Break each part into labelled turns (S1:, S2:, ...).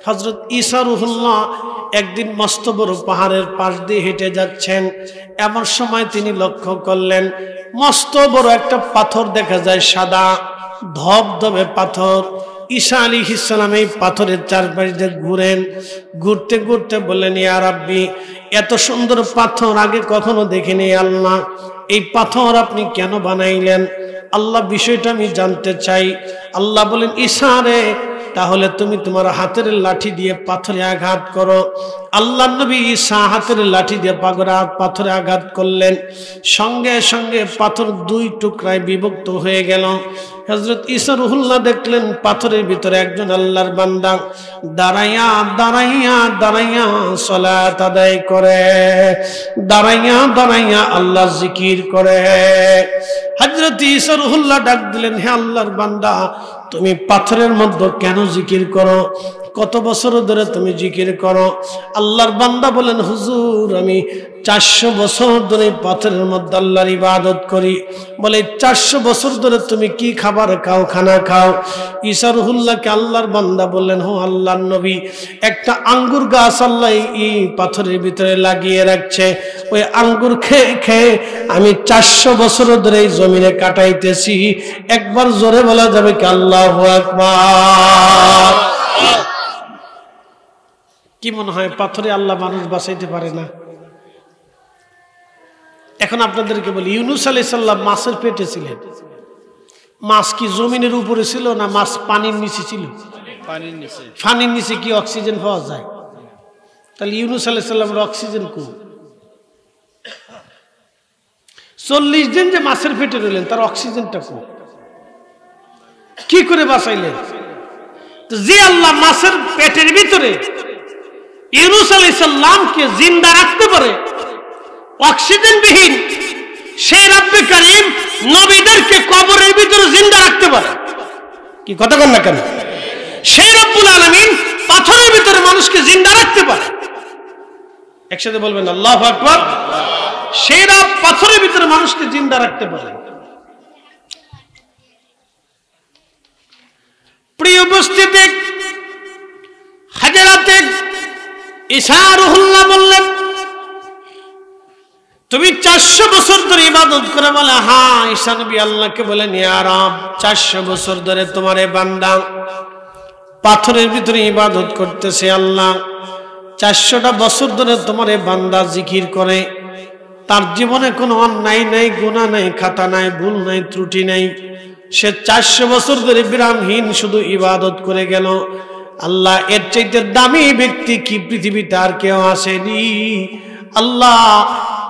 S1: হযরত ঈসা রূহুল্লাহ একদিন মস্ত বড় পাহাড়ের পাশ দিয়ে হেঁটে যাচ্ছেন। এমন সময় তিনি লক্ষ্য করলেন মস্ত বড় একটা পাথর দেখা যায়, সাদা ধবধবে পাথর। ঈসা আলাইহিস সালাম এই পাথরের চারপাশে দিয়ে ঘুরতে ঘুরতে বললেন, ইয়া রাব্বি, এত সুন্দর পাথর আগে কখনো দেখিনি আল্লাহ, এই পাথর আপনি কেন বানাইলেন? আল্লাহ, বিষয়টা আমি জানতে চাই। আল্লাহ বলেন, ঈসা রে, তাহলে তুমি তোমার হাতের লাঠি দিয়ে পাথরে আঘাত করো। আল্লাহ নবী ঈসা হাতের লাঠি দিয়ে পাথরে আঘাত করলেন। সঙ্গে সঙ্গে পাথর দুই টুকরায় বিভক্ত হয়ে গেল। হযরত ঈসা রূহুল্লাহ দেখলেন পাথরের ভিতরে একজন আল্লাহর বান্দা দাঁড়াইয়া দাঁড়াইয়া দাঁড়াইয়া সালাত আদায় করে, দাঁড়াইয়া দাঁড়াইয়া আল্লাহ জিকির করে। হযরত ঈসা রূহুল্লাহ ডাক দিলেন, হে আল্লাহর বান্দা, তুমি পাথরের মধ্যে কেন জিকির করো? কত বছর ধরে তুমি জিকির করো? আল্লাহর বান্দা বলেন, হুজুর, আমি 400 বছর ধরে পাথরের মধ্যে আল্লাহর ইবাদত করি। বলে, 400 বছর ধরে তুমি কি খাবার খাও, খানা খাও? ঈসা রূহুল্লাহকে আল্লাহর বান্দা বললেন, হো আল্লাহর নবী, একটা আঙ্গুর গাছ আল্লাহ এই পাথরের ভিতরে লাগিয়ে রাখছে, ওই আঙ্গুর খেয়ে খেয়ে আমি 400 বছর ধরে এই জমিনে কাটাইতেছি। একবার জোরে বলা যাবে কি আল্লাহু আকবার? কি মনে হয় পাথরে আল্লাহ মানুষ বাঁচাইতে পারে না? এখন আপনাদেরকে বলি, ইউনূস আলাইহিস সালাম মাছের পেটে ছিলেন। মাছ কি জমিনের উপরে ছিল না মাছ পানির নিচে ছিল?
S2: পানির নিচে।
S1: পানির নিচে কি অক্সিজেন পাওয়া যায়? তাহলে ইউনূস আলাইহিস সালামের অক্সিজেন কো? 40 দিন যে মাছের পেটে রইলেন, তার অক্সিজেনটা কো? কি করে বাঁচাইলেন? তো যে আল্লাহ মাছের পেটের ভিতরে ইউনূস আলাইহিস সালামকে জিন্দা রাখতে পারে অক্সিজেন বিহীন, সেই রব্বে কারীম নবীদেরকে কবরের ভিতরে জিন্দা রাখতে পারে। কি কথা বলেন না কেন? সেই রব্বুল আলামিন পাথরের ভিতরে মানুষকে জিন্দা রাখতে পারে। একসাথে বলবেন আল্লাহু আকবার। সেই রব পাথরের ভিতরে মানুষকে জিন্দা রাখতে পারে। প্রিয় উপস্থিতি, হাজরাতে ঈসা রূহুল্লাহ বললেন, তুমি 400 বছর ধরে ইবাদত করে? বলে, হ্যাঁ। ঈসা নবী আল্লাহকে বলেন, ইয়া রব, 400 বছর ধরে তোমার এই বান্দা পাথরের ভিতরে ইবাদত করতেছে। আল্লাহ, 400টা বছর ধরে তোমার এই বান্দা জিকির করে, তার জীবনে কোনো অন্যায় নাই, গুনাহ নাই, খাতা নাই, ভুল নাই, ত্রুটি নাই। সে 400 বছর ধরে বিরামহীন শুধু ইবাদত করে গেল। আল্লাহ, এর চাইতে দামি ব্যক্তি কি পৃথিবীতে আর কেউ আসেনি? আল্লাহ,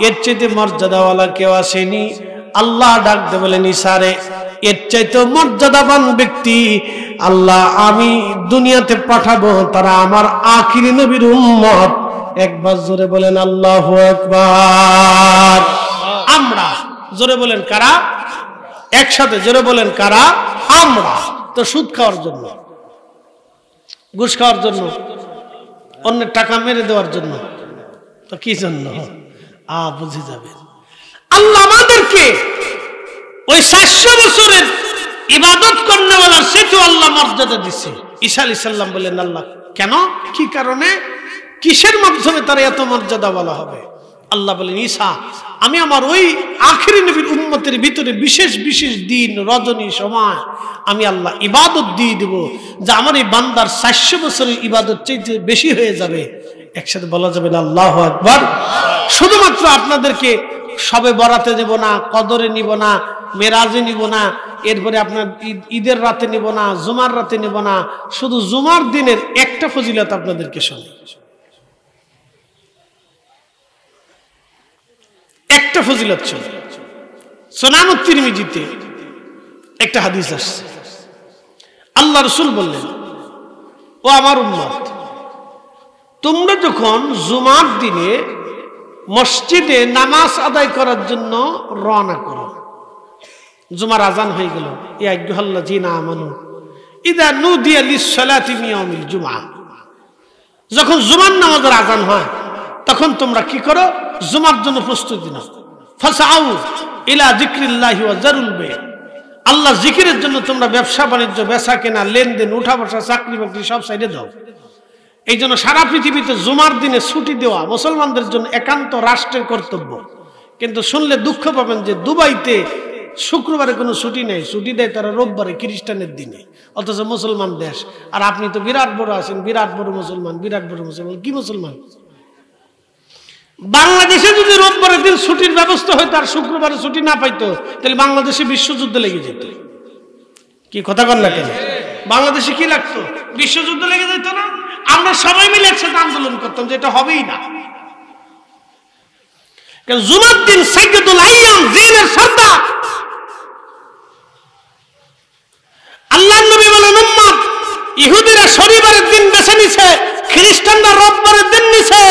S1: এর চাইতে মর্যাদাওয়ালা কেউ আসেনি। আল্লাহ ডাক দিয়ে বলেন, ঈসা রে, এর চাইতে মর্যাদাবান ব্যক্তি আল্লাহ আমি দুনিয়াতে পাঠাবো, তারা আমার আখিরি নবীর উম্মত। একবার জোরে বলেন আল্লাহু আকবার। আমরা জোরে বলেন কারা? একসাথে জোরে বলেন কারা? আমরা। তো সুদ খাওয়ার জন্য, ঘুষ খাওয়ার জন্য, অন্যের টাকা মেরে দেওয়ার জন্য, তো কি জন্য? বুঝে যাবেন। আল্লাহ আমাদেরকে ওই 400 বছরের ইবাদত করনেওয়ালার সেতু আল্লাহ মর্যাদা দিচ্ছে। ঈসা আলাইহিস সালাম বললেন, আল্লাহ কেন, কি কারণে, কিসের মাধ্যমে তার এত মর্যাদা বলা হবে? আল্লাহ বলেন, ঈসা, আমি আমার ওই আখিরি নবীর উম্মতের ভিতরে বিশেষ বিশেষ দিন, রজনী, সময় আমি আল্লাহ ইবাদত দিয়ে দেব, যা আমার এই বান্দার 400 বছরের ইবাদত চাইতে বেশি হয়ে যাবে। একসাথে বলা যাবে না আল্লাহু আকবার? শুধুমাত্র আপনাদেরকে সবে বরাতে দেব না, কদরে নিব না, মেরাজে নিব না, এরপরে আপনার ঈদের রাতে নিব না, জুমার রাতে নিব না, শুধু জুমার দিনের একটা ফজিলত আপনাদেরকে শোনাই। একটা ফজিলত ছিল। সুনানুত তিরমিজিতে একটা হাদিস আসছে। আল্লাহ রাসূল বললেন, ও আমার উম্মত, তোমরা যখন জুমার দিনে মসজিদে নামাজ আদায় করার জন্য রওনা করো, জুমার আজান হয়ে গেল, ইয়া আইয়ুহাল্লাযীনা আমানু ইযা নুদিয়া লিস-সালাতি মিন ইয়াউমিল জুমআহ, যখন জুমার নামাজের আজান হয় তখন তোমরা কি করো? জুমার জন্য প্রস্তুতি নাও। ফাসআউ ইলা যিকরিল্লাহি ওয়া যারুল বে', আল্লাহ জিকিরের জন্য তোমরা ব্যবসা বাণিজ্য, বেচা কেনা, লেনদেন, উঠা বসা, চাকরি বাকরি সব সাইডে দাও। এই জন্য সারা পৃথিবীতে জুমার দিনে ছুটি দেওয়া মুসলমানদের জন্য একান্ত রাষ্ট্রের কর্তব্য। কিন্তু শুনলে দুঃখ পাবেন যে দুবাইতে শুক্রবারে কোনো ছুটি নেই, ছুটি দেয় তারা রোববারে খ্রিস্টানের দিনে, অথচ মুসলমান দেশ। আর আপনি তো বিরাট বড় আছেন, বিরাট বড় মুসলমান, বিরাট বড় মুসলমান। কি মুসলমান? বাংলাদেশে যদি রোববারের দিন ছুটির ব্যবস্থা হয়তো আর শুক্রবারে ছুটি না পাইতো, তাহলে বাংলাদেশে বিশ্বযুদ্ধ লেগে যেত। কি কথা কন না কেন? বাংলাদেশে কি লাগতো? বিশ্বযুদ্ধ লেগে যেত না? আমরা সবাই মিলে একসাথে আন্দোলন করতাম যে এটা হবেই না। জুমার দিন সাইয়্যিদুল আইয়াম, জিনের সর্দার। আল্লাহর নবী বলেন, উম্মত ইহুদিরা শনিবারের দিন বেছে নিছে, খ্রিস্টানরা রোববারের দিন নিছে,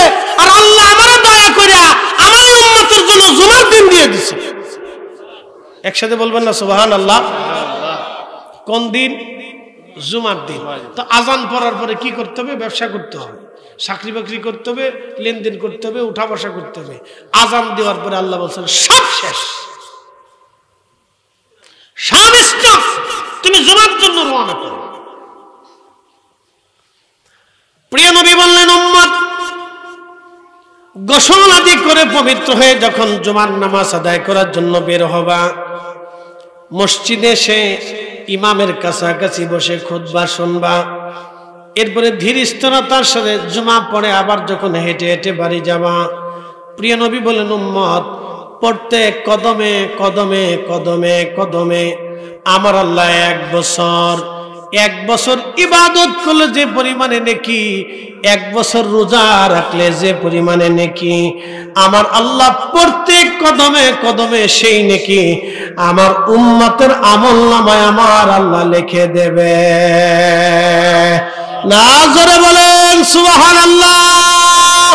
S1: আর আল্লাহ আমারে দয়া কইরা আমার উম্মতের জন্য জুমার দিন দিয়ে দিছে। একসাথে বলবেন না সুবহানাল্লাহ? কোন দিন? জুমার দিন। তো আজান পড়ার পরে কি করতে হবে? ব্যবসা করতে হবে, চাকরি বাকরি করতে হবে, লেনদেন করতে হবে, উঠা বসা করতে হবে। আজান দেওয়ার পরে আল্লাহ বলছেন সব শেষ, সব স্টপ, তুমি জুমার জন্য রওনা করো। প্রিয় নবী বললেন, উম্মত গোসল আদি করে পবিত্র হয়ে যখন জুমার নামাজ আদায় করার জন্য বের হবা, মসজিদে এসে ইমামের কাছাকাছি বসে খুতবা শুনবা, এরপরে ধীর স্থিরতার সাথে জুমা পড়ে আবার যখন হেঁটে হেঁটে বাড়ি যাবা। প্রিয় নবী বলেন, উম্মত প্রত্যেক কদমে কদমে কদমে কদমে আমার আল্লাহ এক বছর ইবাদত করলে যে পরিমাণে নেকি, এক বছর রোজা রাখলে যে পরিমাণে নেকি, আমার আল্লাহ প্রত্যেক কদমে কদমে সেই নেকি আমার উম্মতের আমলনামায় আমার আল্লাহ লিখে দেবে। না জোরে বলেন সুবহানাল্লাহ।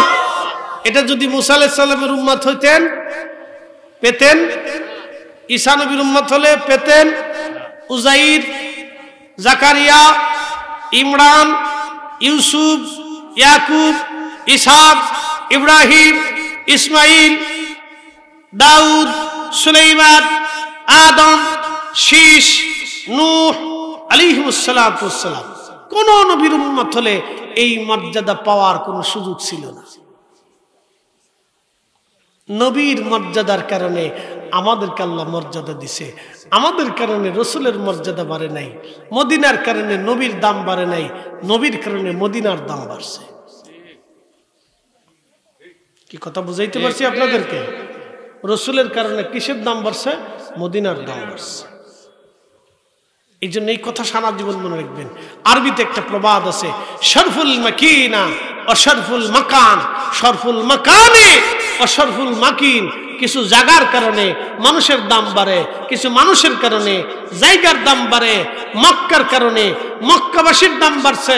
S1: এটা যদি মুসা আলাইহিস সালামের উম্মত হইতেন পেতেন, ঈসা নবীর উম্মত হলে পেতেন, উজাইর, জাকারিয়া, ইমরান, ইউসুফ, ইয়াকুব, ইসহাক, ইব্রাহিম, ইসমাইল, দাউদ, সুলাইমান, আদম, শীষ, নূহ আলাইহিস সালাতু ওয়াস সালাম, কোন নবীর উম্মত হলে এই মর্যাদা পাওয়ার কোনো সুযোগ ছিল না। নবীর মর্যাদার কারণে আমাদেরকে আল্লাহ মর্যাদা দিছে, আমাদের কারণে রসুলের মর্যাদা বাড়ে নাই, মদিনার কারণে নবীর দাম বাড়ে নাই, নবীর কারণে মদিনার দাম বাড়ছে। কি কথা বুঝাইতে পারছি আপনাদেরকে? রসুলের কারণে কিসের দাম বাড়ছে? মদিনার দাম বাড়ছে। এই জন্য এই কথা সারা জীবন মনে রাখবেন। আরবিতে একটা প্রবাদ আছে, শরফুল মাকিনা ও শরফুল মাকান, শরফুল মাকানে ও শরফুল মাকিন। কিছু জায়গার কারণে মানুষের দাম বাড়ে, কিছু মানুষের কারণে জায়গার দাম বাড়ে। মক্কার কারণে মক্কাবাসীর দাম বাড়ছে,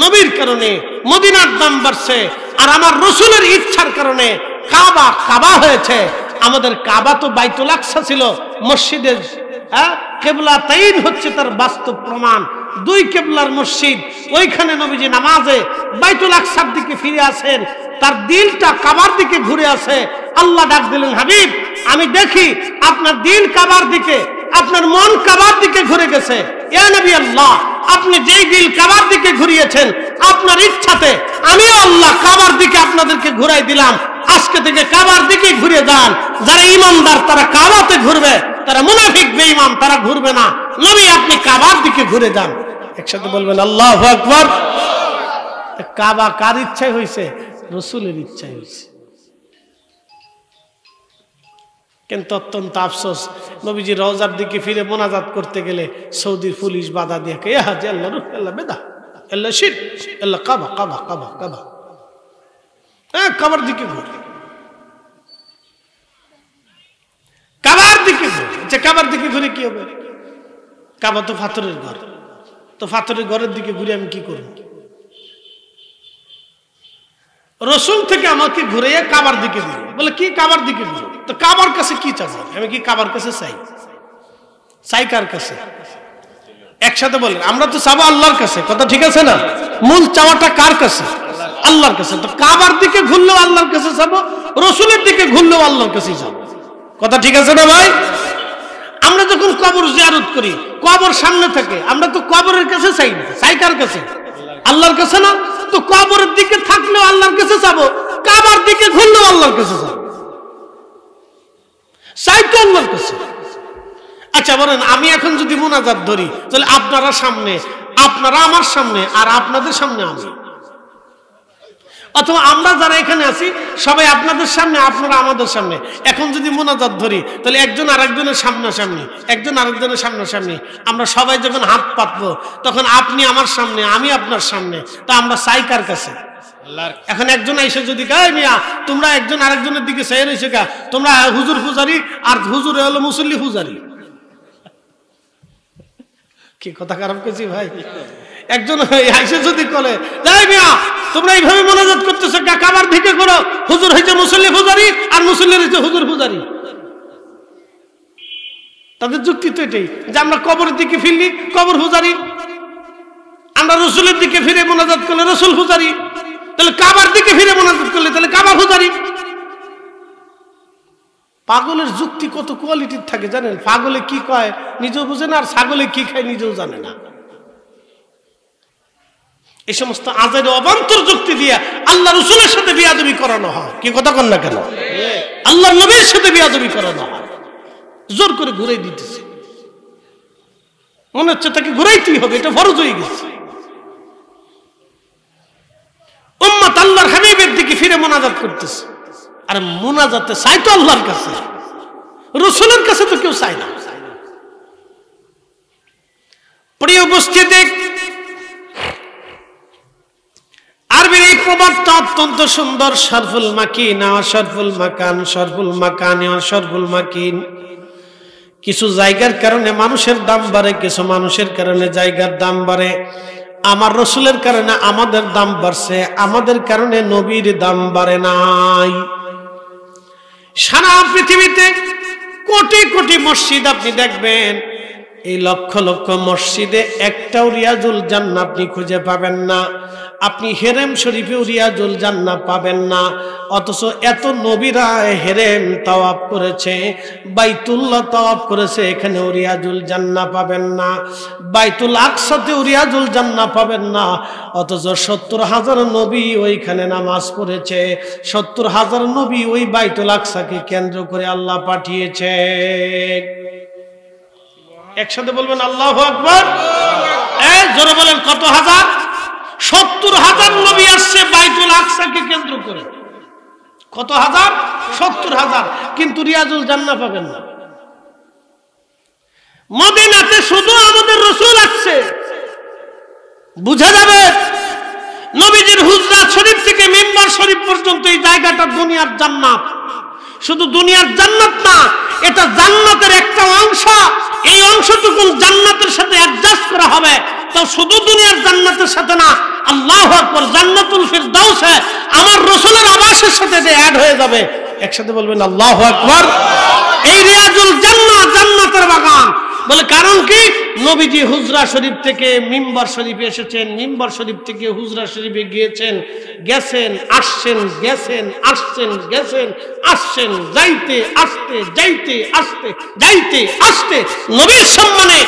S1: নবীর কারণে মদিনার দাম বাড়ছে। আর আমার রসুলের ইচ্ছার কারণে কাবা কাবা হয়েছে। আমাদের কাবা তো বাইতুল আকসা ছিল, মসজিদের কেবলা তাইন হচ্ছে তার বাস্তব প্রমাণ। দুই কেবলার মসজিদ, ওইখানে নবীজি নামাজে বাইতুল আকসার দিকে ফিরে আসেন, তার দিলটা কাবার দিকে ঘুরে আসে। আল্লাহ ডাক দিলেন, হাবিব আমি দেখি আপনার দিল কাবার দিকে, আপনার মন কাবার দিকে ঘুরে গেছে। ইয়া নবী আল্লাহ, আপনি যেই দিল কাবার দিকে ঘুরিয়েছেন আপনার ইচ্ছাতে আমিও আল্লাহ কাবার দিকে আপনাদেরকে ঘুরাই দিলাম। আজকে থেকে কাবার দিকে ঘুরে যান। যারা ইমানদার তারা কাবাতে ঘুরবে, তারা মুনাফিক বেঈমান তারা ঘুরবে না। নবী আপনি কাবার দিকে ঘুরে যান। একসাথে বলবেন আল্লাহু আকবার। কাবা কার ইচ্ছায় হয়েছে? রসুলের ইচ্ছায় হয়েছে। কিন্তু অত্যন্ত আফসোস, নবীজি রওজার দিকে ফিরে মোনাজাত করতে গেলে সৌদির পুলিশ বাধা দিয়ে আল্লাহ রূহ আল্লাহ বেদা আল্লাহ শির আল্লাহ কাবা কাবা কাবা কাবা, কাবার দিকে ঘুরে, কাবার দিকে ঘুরে। আচ্ছা কাবার দিকে ঘুরে কি হবে? কাবা তো পাথরের ঘর, তো পাথরের ঘরের দিকে ঘুরে আমি কি করব? রসুল থেকে আমাকে ঘুরে কাবার দিকে দিল, বলে কি কাবার দিকে ঘুরে? তো কাবার কাছে কি চাবো? আমি কি কাবার কাছে চাই? চাই কার কাছে? একসাথে বলেন, আমরা তো চাবো আল্লাহর কাছে। কথা ঠিক আছে না? মূল চাওয়াটা কার কাছে? আল্লাহর কাছে। তো কাবার দিকে ঘুরলেও আল্লাহর কাছে যাবো, রসুলের দিকে ঘুরলেও আল্লাহর কাছে যাবো। কথা ঠিক আছে না ভাই? আমরা যখন কবর জিয়ারত করি, কবর সামনে থাকে, আমরা তো কবরের কাছে চাই না, চাই কার কাছে? আল্লাহর কাছে না? তো কবরের দিকে থাকলেও আল্লাহর কাছে যাবো, কাবার দিকে ঘুরলেও আল্লাহর কাছে যাবো, চাই তো আল্লাহর কাছে। আচ্ছা বলেন, আমি এখন যদি মুনাজাত ধরি তাহলে আপনারা সামনে, আপনারা আমার সামনে, আর আপনাদের সামনে আমি, অথবা আমরা যারা এখানে আছি সবাই আপনাদের সামনে, আপনারা আমাদের সামনে। এখন যদি মুনাজাত ধরি তাহলে একজন আরেকজনের সামনাসামনি, একজন আরেকজনের সামনাসামনি। আমরা সবাই যখন হাত পাতবো তখন আপনি আমার সামনে, আমি আপনার সামনে, তা আমরা চাই কার কাছে? এখন একজন এসে যদি কয় মিয়া তোমরা একজন আরেকজনের দিকে চাই রয়েছে কা, তোমরা হুজুর পূজারি আর হুজুর হলো মুসল্লি পূজারি, কি কথা খারাপ করছি ভাই? একজন এসে যদি বলে যাই মিয়া তোমরা এইভাবে মুনাজাত করতেছো কাবার দিকে করো, হুজুর হইছে মুসল্লি পূজারি আর মুসল্লি হইছে হুজুর পূজারি। তাদের যুক্তি তো এটাই যে আমরা কবরের দিকে ফিরলি কবর পূজারি, আমরা রসুলের দিকে ফিরে মুনাজাত করলে রসুল পূজারি, তাহলে কাবার দিকে ফিরে মুনাজাত করলে তাহলে কাবা পূজারি। পাগলের যুক্তি কত কোয়ালিটির থাকে জানেন? পাগলে কি কয় নিজেও বুঝে না, আর ছাগলে কি খায় নিজেও জানে না। এই সমস্ত আজারে অবান্তর যুক্তি দিয়ে আল্লাহ রসুলের সাথে বিয়াদবি করানো হয়। কি কথা কন না কেন? আল্লাহ নবীর সাথে বিয়াদবি করানো হয়, জোর করে ঘুরাই দিতেছে, মনে হচ্ছে তাকে ঘুরাইতেই হবে, এটা ফরজ হয়ে গেছে। উম্মত আল্লাহর হাবিবের দিকে ফিরে মুনাজাত করতেছে, আর মুনাজাতে চাই তো আল্লাহর কাছে, রসুলের কাছে তো কেউ চায় না। প্রিয় উপস্থিতি, আরবির এই প্রবাদটা অত্যন্ত সুন্দর। শরফুল মাকিন, শরফুল মাকান, শরফুল মাকান, শরফুল মাকিন। কিছু জায়গার কারণে মানুষের দাম বাড়ে, কিছু মানুষের কারণে জায়গার দাম বাড়ে। আমার রসুলের কারণে আমাদের দাম বাড়ছে, আমাদের কারণে নবীর দাম বাড়ে নাই। সারা পৃথিবীতে কোটি কোটি মসজিদ আপনি দেখবেন, এই লক্ষ লক্ষ মসজিদে একটাও রিয়াজুল জান্নাহ আপনি খুঁজে পাবেন না। আপনি হেরেম শরীফেও রিয়াজুল জান্নাহ পাবেন না। অথচ এত নবীরা হেরেম তাওয়াফ করেছে, বাইতুল্লাহ তাওয়াফ করেছে, এখানেও রিয়াজুল জান্নাহ পাবেন না। বাইতুল আকসাতেও রিয়াজুল জান্নাহ পাবেন না। অথচ ৭০,০০০ নবী ওইখানে নামাজ পড়েছে, ৭০,০০০ নবী ওই বাইতুল আকসাকে কেন্দ্র করে আল্লাহ পাঠিয়েছে। একসাথে বলবেন আল্লাহু আকবার। জোরে বলেন কত হাজার? ৭০,০০০ নবী আসছে বাইতুল আকসাকে কেন্দ্র করে। কত হাজার? ৭০,০০০। কিন্তু রিয়াজুল জান্নাহ পাবেন না। মদিনাতে শুধু আমাদের রাসূল আসছে, বুঝা যাবে নবীজির হুজরা শরীফ থেকে মিম্বার শরীফ পর্যন্ত এই জায়গাটা দুনিয়ার জান্নাত। শুধু দুনিয়ার জান্নাত না, এটা জান্নাতের একটা অংশ। এই অংশটুকু জান্নাতের সাথে অ্যাডজাস্ট করা হবে। তো শুধু দুনিয়ার জান্নাতের সাথে না, আল্লাহু আকবার, জান্নাতুল ফিরদাউসে আমার রাসূলের আবাসের সাথে অ্যাড হয়ে যাবে। একসাথে বলবেন আল্লাহু আকবার। এই রিয়াজুল জান্নাহ, জান্নাতের বাগান। বলে কারণ কি? নবীজি হুজরা শরীফ থেকে মিম্বার শরীফে এসেছেন, মিম্বার শরীফ থেকে হুজরা শরীফে গিয়েছেন, গেছেন আসছেন, গেছেন আসছেন, গেছেন আসছেন, যাইতে আসতে, যাইতে আসতে, যাইতে আসতে নবীর সম্মানে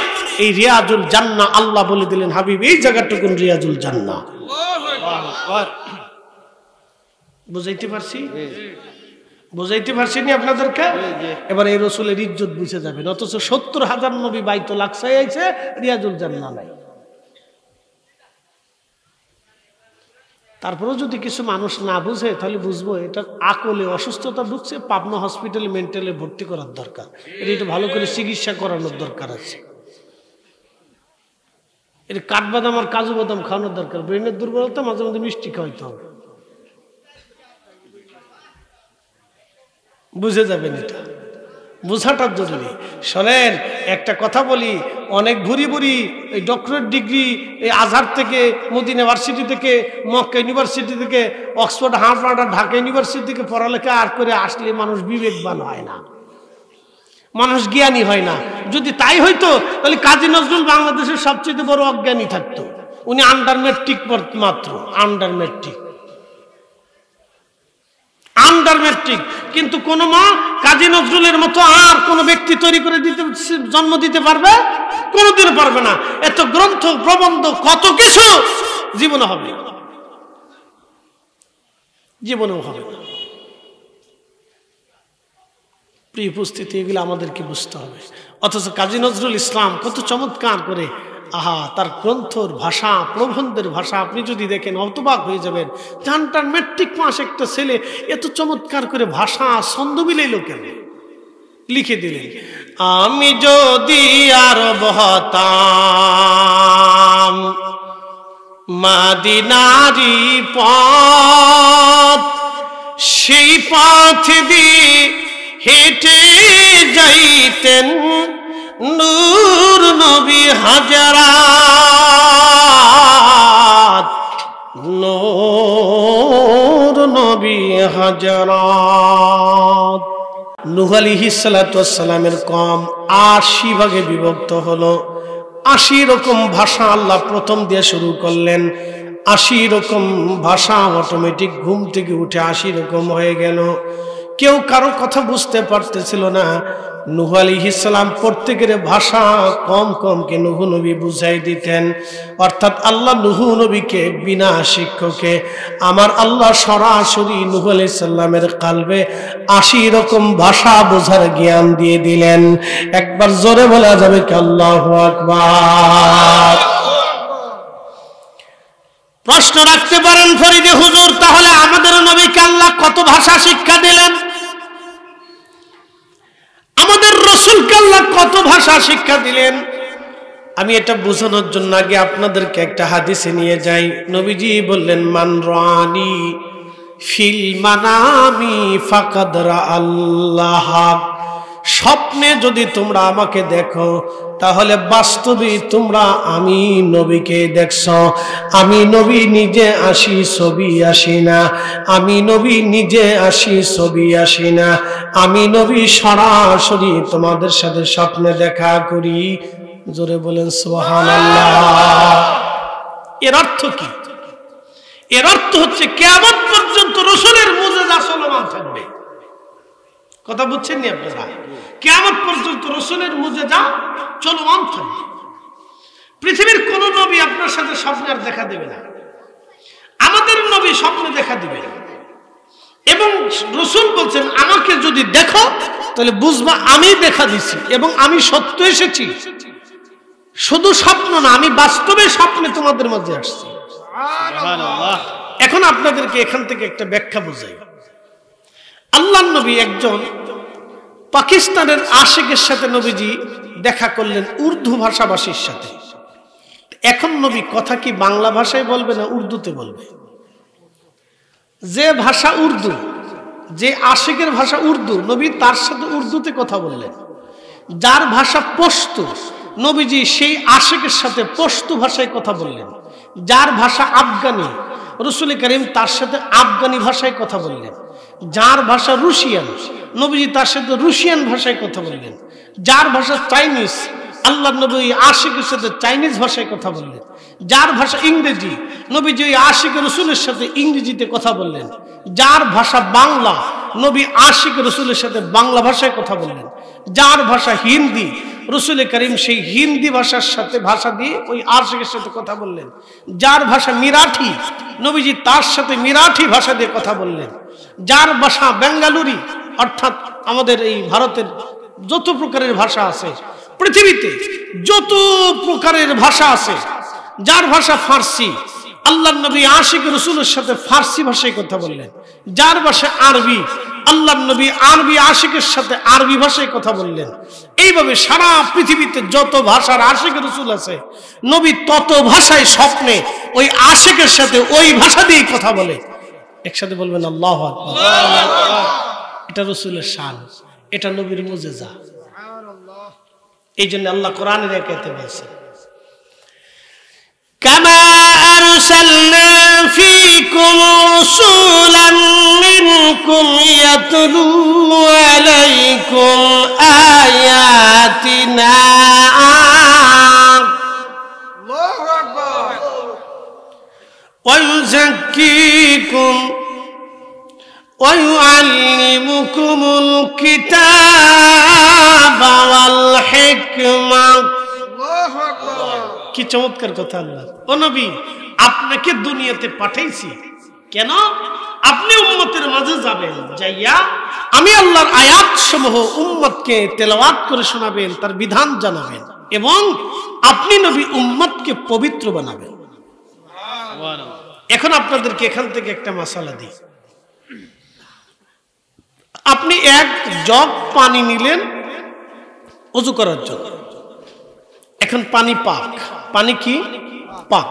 S1: এই রিয়াজুল জান্নাহ আল্লাহ বলে দিলেন, হাবিব এই জায়গাটুকু রিয়াজুল জান্নাহ। বুঝাইতে পারছি? বুঝাইতে পারছিনি আপনাদেরকে? এবার এই রসুলের ইজ্জত বুঝে যাবেন। অথচ ৭০,০০০ নবী বাইতুল আকসায় আইছে, রিয়াজুল জান্নাহ নাই। তারপরেও যদি কিছু মানুষ না বুঝে তাহলে বুঝবো এটা আকলে অসুস্থতা ঢুকছে, পাবনা হসপিটালে মেন্টালে ভর্তি করার দরকার, এটা ভালো করে চিকিৎসা করানোর দরকার আছে। এটা কাঠবাদাম আর কাজু বাদাম খাওয়ানোর দরকার। ব্রেনের দুর্বলতা, মাঝে মাঝে মিষ্টি খাওয়াইতে হবে, বুঝে যাবেন। এটা বোঝাটা জরুরি। শোনেন একটা কথা বলি, অনেক ভুরি ভুরি এই ডক্টরেট ডিগ্রি এই আজহার থেকে, মদিনা ইউনিভার্সিটি থেকে, মক্কা ইউনিভার্সিটি থেকে, অক্সফোর্ড, হার্ভার্ড আর ঢাকা ইউনিভার্সিটি থেকে পড়ালেখা আর করে আসলে মানুষ বিবেকবান হয় না, মানুষ জ্ঞানী হয় না। যদি তাই হইতো তাহলে কাজী নজরুল বাংলাদেশের সবচেয়ে বড় অজ্ঞানী থাকতো। উনি আন্ডার ম্যাট্রিক মাত্র, আন্ডার ম্যাট্রিক, আন্ডার ম্যাট্রিক। কিন্তু কোন মা কাজী নজরুলের মতো আর কোন ব্যক্তি তৈরি করে দিতে, জন্ম দিতে পারবে? কোনোদিন পারবে না। এত গ্রন্থ প্রবন্ধ কত কিছু জীবনে হবে। জীবনেও হবে না। প্রিয় উপস্থিতি, এগুলো আমাদেরকে বুঝতে হবে। অথচ কাজী নজরুল ইসলাম কত চমৎকার করে, তার গ্রন্থর ভাষা, প্রবন্ধের ভাষা আপনি যদি দেখেন হতবাক হয়ে যাবেন। জানটার ম্যাট্রিক পাস একটা ছেলে এত চমৎকার করে ভাষা ছন্দ মিলাইল কেন? লিখে দিলেন, আমি যদি আরব হতাম মদিনারি পথ, সেই পথ দিয়ে হেঁটে যাইতেন নূর নবী হাজারাত, নূর নবী হাজারাত। নূহ আলাইহিস সালাতু ওয়াস সালামের কওম ৮০ ভাগে বিভক্ত হলো। ৮০ রকম ভাষা আল্লাহ প্রথম দিয়ে শুরু করলেন। ৮০ রকম ভাষা অটোমেটিক ঘুম থেকে উঠে ৮০ রকম হয়ে গেল। কেউ কারো কথা বুঝতে পারতেছিল না। নূহ আলাইহিস সালাম প্রত্যেকের ভাষা কম কমকে নূহ নবী বুঝাই দিতেন। অর্থাৎ আল্লাহ নূহ নবীকে বিনা শিক্ষকে আমার আল্লাহ সরাসরি নূহ আলাইহিস সালামের কালবে ৮০ রকম ভাষা বোঝার জ্ঞান দিয়ে দিলেন। একবার জোরে বলা যাবে কি আল্লাহু আকবার? প্রশ্ন রাখতে পারেন ফরিদে হুজুর, তাহলে আমাদের নবীকে আল্লাহ কত ভাষা শিক্ষা দিলেন? আমাদের রাসূলকে আল্লাহ কত ভাষা শিক্ষা দিলেন? আমি এটা বোঝানোর জন্য আগে আপনাদেরকে একটা হাদিসে নিয়ে যাই। নবীজি বললেন, মান রানি ফিল মানামি ফাকাদ রাআল্লাহ। স্বপ্নে যদি তোমরা আমাকে দেখো তাহলে বাস্তবে তোমরা আমি নবীকে দেখছো। আমি নবী নিজে আসি ছবি আসি না, আমি নবী নিজে আসি ছবি আসি না, আমি নবী সরাসরি তোমাদের সাথে স্বপ্নে দেখা করি। জোরে বলেন সুবহানাল্লাহ। এর অর্থ কি? এর অর্থ হচ্ছে কিয়ামত পর্যন্ত রাসূলের মুজিজা চলমান থাকবে। কথা বুঝছেন নি আপনারা? কিয়ামত পর্যন্ত রাসূলের মুজিজা চলমান থাকবে। পৃথিবীর কোন নবী আপনার সাথে স্বপ্নের দেখা দেবে না, আমাদের নবী স্বপ্নে দেখা দিবে না। এবং রাসূল বলছেন, আমাকে যদি দেখো তাহলে বুঝবা আমি দেখা দিছি এবং আমি সত্য এসেছি। শুধু স্বপ্ন না, আমি বাস্তবে স্বপ্নে তোমাদের মধ্যে আসছি। সুবহানাল্লাহ। এখন আপনাদেরকে এখান থেকে একটা ব্যাখ্যা বোঝাই। আল্লাহর নবী একজন পাকিস্তানের আশিকের সাথে নবীজি দেখা করলেন উর্দু ভাষাভাষীর সাথে। এখন নবী কথা কি বাংলা ভাষায় বলবে না উর্দুতে বলবে? যে ভাষা উর্দু, যে আশিকের ভাষা উর্দু, নবী তার সাথে উর্দুতে কথা বললেন। যার ভাষা পশতু, নবীজি সেই আশিকের সাথে পশতু ভাষায় কথা বললেন। যার ভাষা আফগানি, রাসূল করিম তার সাথে আফগানি ভাষায় কথা বললেন। যার ভাষা রুশিয়ান, নবীজি তার সাথে রুশিয়ান ভাষায় কথা বললেন। যার ভাষা চাইনিজ, আল্লাহ নবী আশিকের সাথে চাইনিজ ভাষায় কথা বললেন। যার ভাষা ইংরেজি, নবীজি আশিক রাসূলের সাথে ইংরেজিতে কথা বললেন। যার ভাষা বাংলা, নবী আশিক রাসূলের সাথে বাংলা ভাষায় কথা বললেন। যার ভাষা হিন্দি, রাসূল করিম সেই হিন্দি ভাষার সাথে ভাষা দিয়ে ওই আশিকের সাথে কথা বললেন। যার ভাষা মিরাঠি, নবীজি তার সাথে মিরাঠি ভাষা দিয়ে কথা বললেন। যার ভাষা বেঙ্গালুরি, অর্থাৎ আমাদের এই ভারতের যত প্রকারের ভাষা আছে, পৃথিবীতে যত প্রকারের ভাষা আছে, যার ভাষা ফার্সি, আল্লাহর নবী আশিক রাসূলের সাথে ফার্সি ভাষায় কথা বললেন। যার ভাষা আরবি, আল্লাহর নবী আরবি আশিকের সাথে আরবি ভাষায় কথা বললেন। এইভাবে সারা পৃথিবীতে যত ভাষার আশিক রাসূল আছে, নবী তত ভাষায় স্বপ্নে ওই আশিকের সাথে ওই ভাষা দিয়ে কথা বলে। একসাথে বলবেন আল্লাহু আকবার। এটা রাসূলের শান, এটা নবীর মুজিজা। এই জন্য আল্লাহ কোরআনের আয়াতে বলেছেন, কামা আরসালনা ফীকুম রাসূলান মিনকুম ইয়াতলু আলাইকুম আয়াতিনা। আল্লাহু আকবার। ওয়া ইউযাক্কিকুম ওয়া ইউআল্লিমুকুমুল কিতাবা ওয়াল হিকমা। আল্লাহু আকবার। কি চমৎকার কথা! আল্লাহ, ও নবী, আপনাকে দুনিয়াতে পাঠাইছি কেন? আপনি উম্মতের মাঝে যাবেন, যাইয়া আমি আল্লাহর আয়াত সমূহ উম্মতকে তেলাওয়াত করে শোনাবেন, তার বিধান জানাবেন, এবং আপনি নবী উম্মতকে পবিত্র বানাবেন। এখন আপনাদেরকে এখান থেকে একটা মাসালা দিই। আপনি এক জগ পানি নিলেন ওযু করার জন্য। এখন পানি পাক, পানি কি পাক।